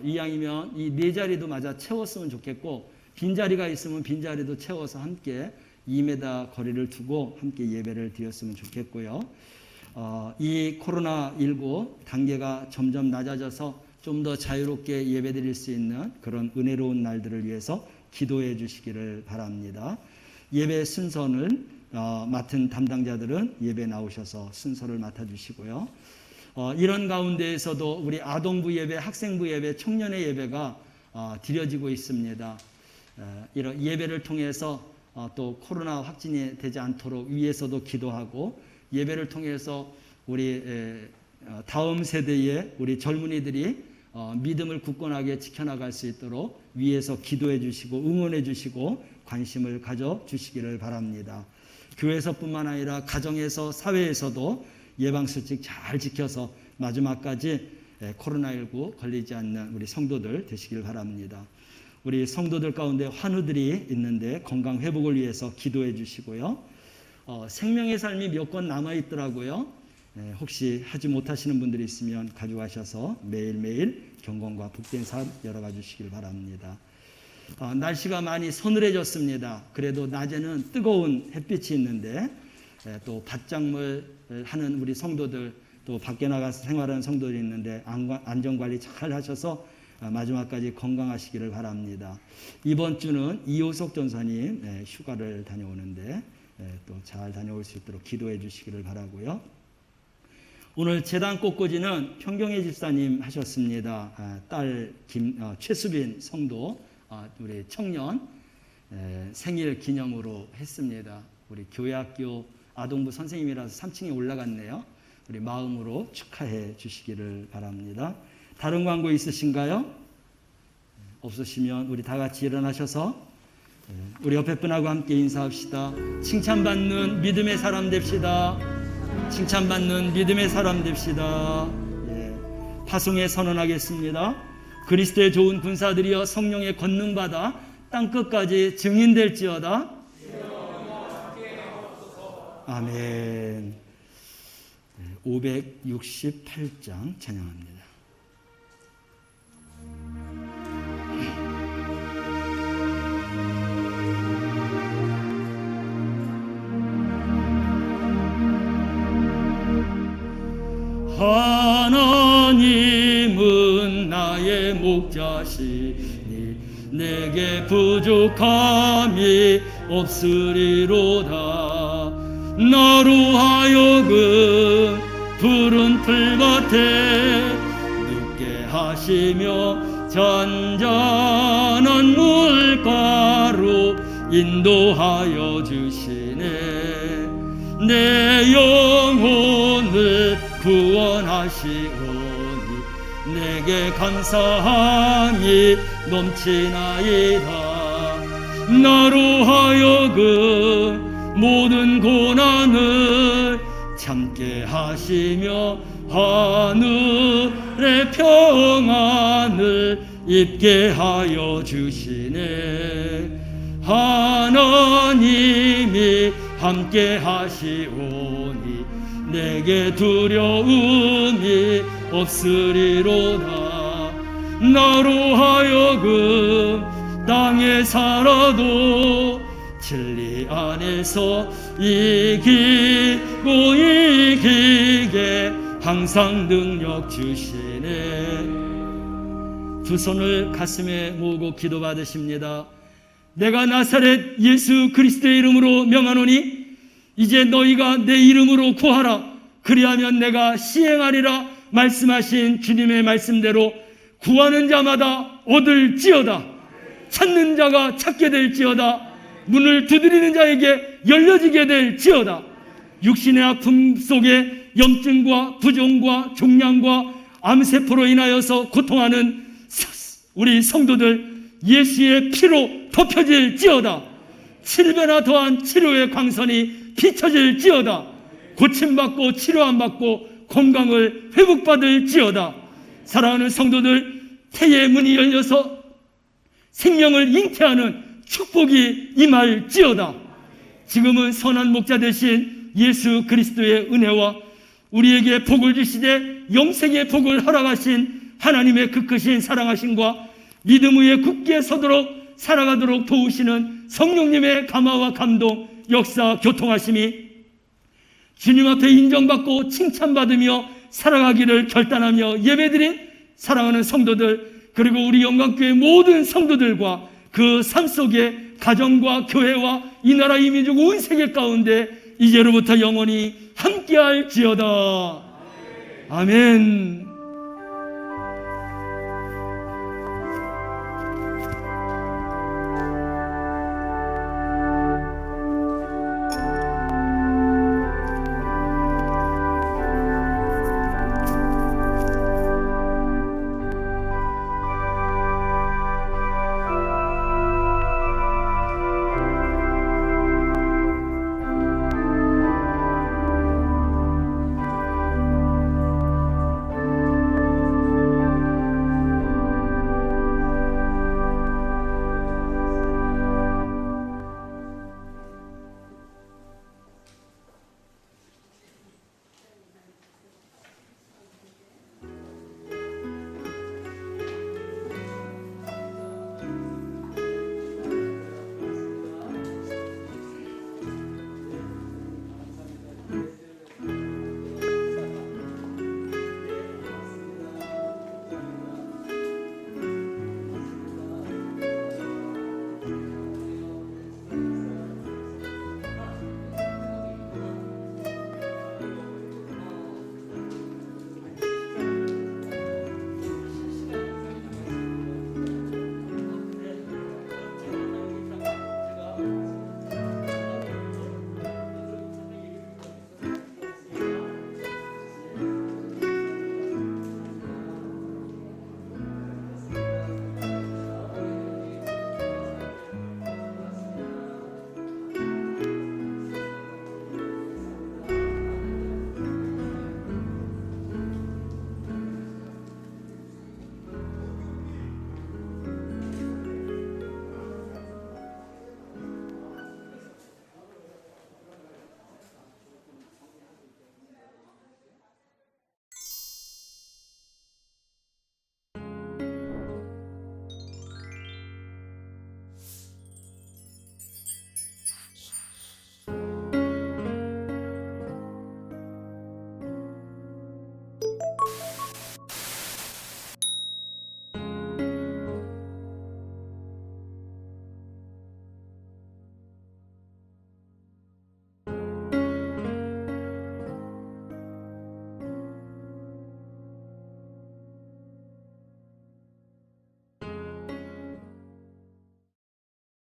이왕이면 이 4자리도 마저 채웠으면 좋겠고 빈자리가 있으면 빈자리도 채워서 함께 2m 거리를 두고 함께 예배를 드렸으면 좋겠고요. 이 코로나19 단계가 점점 낮아져서 좀 더 자유롭게 예배 드릴 수 있는 그런 은혜로운 날들을 위해서 기도해 주시기를 바랍니다. 예배 순서는 맡은 담당자들은 예배 나오셔서 순서를 맡아주시고요. 이런 가운데에서도 우리 아동부 예배, 학생부 예배, 청년의 예배가 드려지고 있습니다. 이런 예배를 통해서 또 코로나 확진이 되지 않도록 위에서도 기도하고 예배를 통해서 우리 다음 세대의 우리 젊은이들이 믿음을 굳건하게 지켜나갈 수 있도록 위에서 기도해 주시고 응원해 주시고 관심을 가져 주시기를 바랍니다. 교회에서뿐만 아니라 가정에서 사회에서도 예방수칙 잘 지켜서 마지막까지 코로나19 걸리지 않는 우리 성도들 되시길 바랍니다. 우리 성도들 가운데 환우들이 있는데 건강 회복을 위해서 기도해 주시고요. 생명의 삶이 몇 권 남아 있더라고요. 혹시 하지 못하시는 분들이 있으면 가져가셔서 매일매일 경건과 복된 삶 열어가 주시길 바랍니다. 날씨가 많이 서늘해졌습니다. 그래도 낮에는 뜨거운 햇빛이 있는데 또 밭작물 하는 우리 성도들 또 밖에 나가서 생활하는 성도들이 있는데 안전관리 잘 하셔서 마지막까지 건강하시기를 바랍니다. 이번 주는 이호석 전사님 휴가를 다녀오는데 또 잘 다녀올 수 있도록 기도해 주시기를 바라고요. 오늘 제단 꽃꽂이는 평경애 집사님 하셨습니다. 딸 최수빈 성도 우리 청년 생일 기념으로 했습니다. 우리 교회학교 아동부 선생님이라서 3층에 올라갔네요. 우리 마음으로 축하해 주시기를 바랍니다. 다른 광고 있으신가요? 없으시면 우리 다 같이 일어나셔서 우리 옆에 분하고 함께 인사합시다. 칭찬받는 믿음의 사람 됩시다. 칭찬받는 믿음의 사람 됩시다. 파송에 선언하겠습니다. 그리스도의 좋은 군사들이여 성령의 권능받아 땅끝까지 증인될지어다. 아멘. 568장 찬양합니다. 하나님은 나의 목자시니 내게 부족함이 없으리로다. 나로 하여금 푸른 풀밭에 눕게 하시며 잔잔한 물가로 인도하여 주시네. 내 영혼을 구원하시오니 내게 감사함이 넘치나이다. 나로 하여금 모든 고난을 참게 하시며 하늘의 평안을 입게 하여 주시네. 하나님이 함께 하시오니 내게 두려움이 없으리로다. 나로 하여금 땅에 살아도 진리 안에서 이기고 이기게 항상 능력 주시네. 두 손을 가슴에 모으고 기도 받으십니다. 내가 나사렛 예수 그리스도의 이름으로 명하노니 이제 너희가 내 이름으로 구하라. 그리하면 내가 시행하리라 말씀하신 주님의 말씀대로 구하는 자마다 얻을지어다. 찾는 자가 찾게 될지어다. 문을 두드리는 자에게 열려지게 될지어다. 육신의 아픔 속에 염증과 부종과 종양과 암세포로 인하여서 고통하는 우리 성도들 예수의 피로 덮여질지어다. 7배나 더한 치료의 광선이 비춰질지어다. 고침받고 치료 안 받고 건강을 회복받을지어다. 사랑하는 성도들, 태의 문이 열려서 생명을 잉태하는 축복이 임할지어다. 지금은 선한 목자 되신 예수 그리스도의 은혜와 우리에게 복을 주시되 영생의 복을 허락하신 하나님의 그 크신 사랑하심과 믿음 위에 굳게 서도록 살아가도록 도우시는 성령님의 감화와 감동, 역사, 교통하심이 주님 앞에 인정받고 칭찬받으며 살아가기를 결단하며 예배드린 사랑하는 성도들, 그리고 우리 영광교회 모든 성도들과 그 삶 속에 가정과 교회와 이 나라 이 민족 온 세계 가운데 이제로부터 영원히 함께할지어다. 아멘.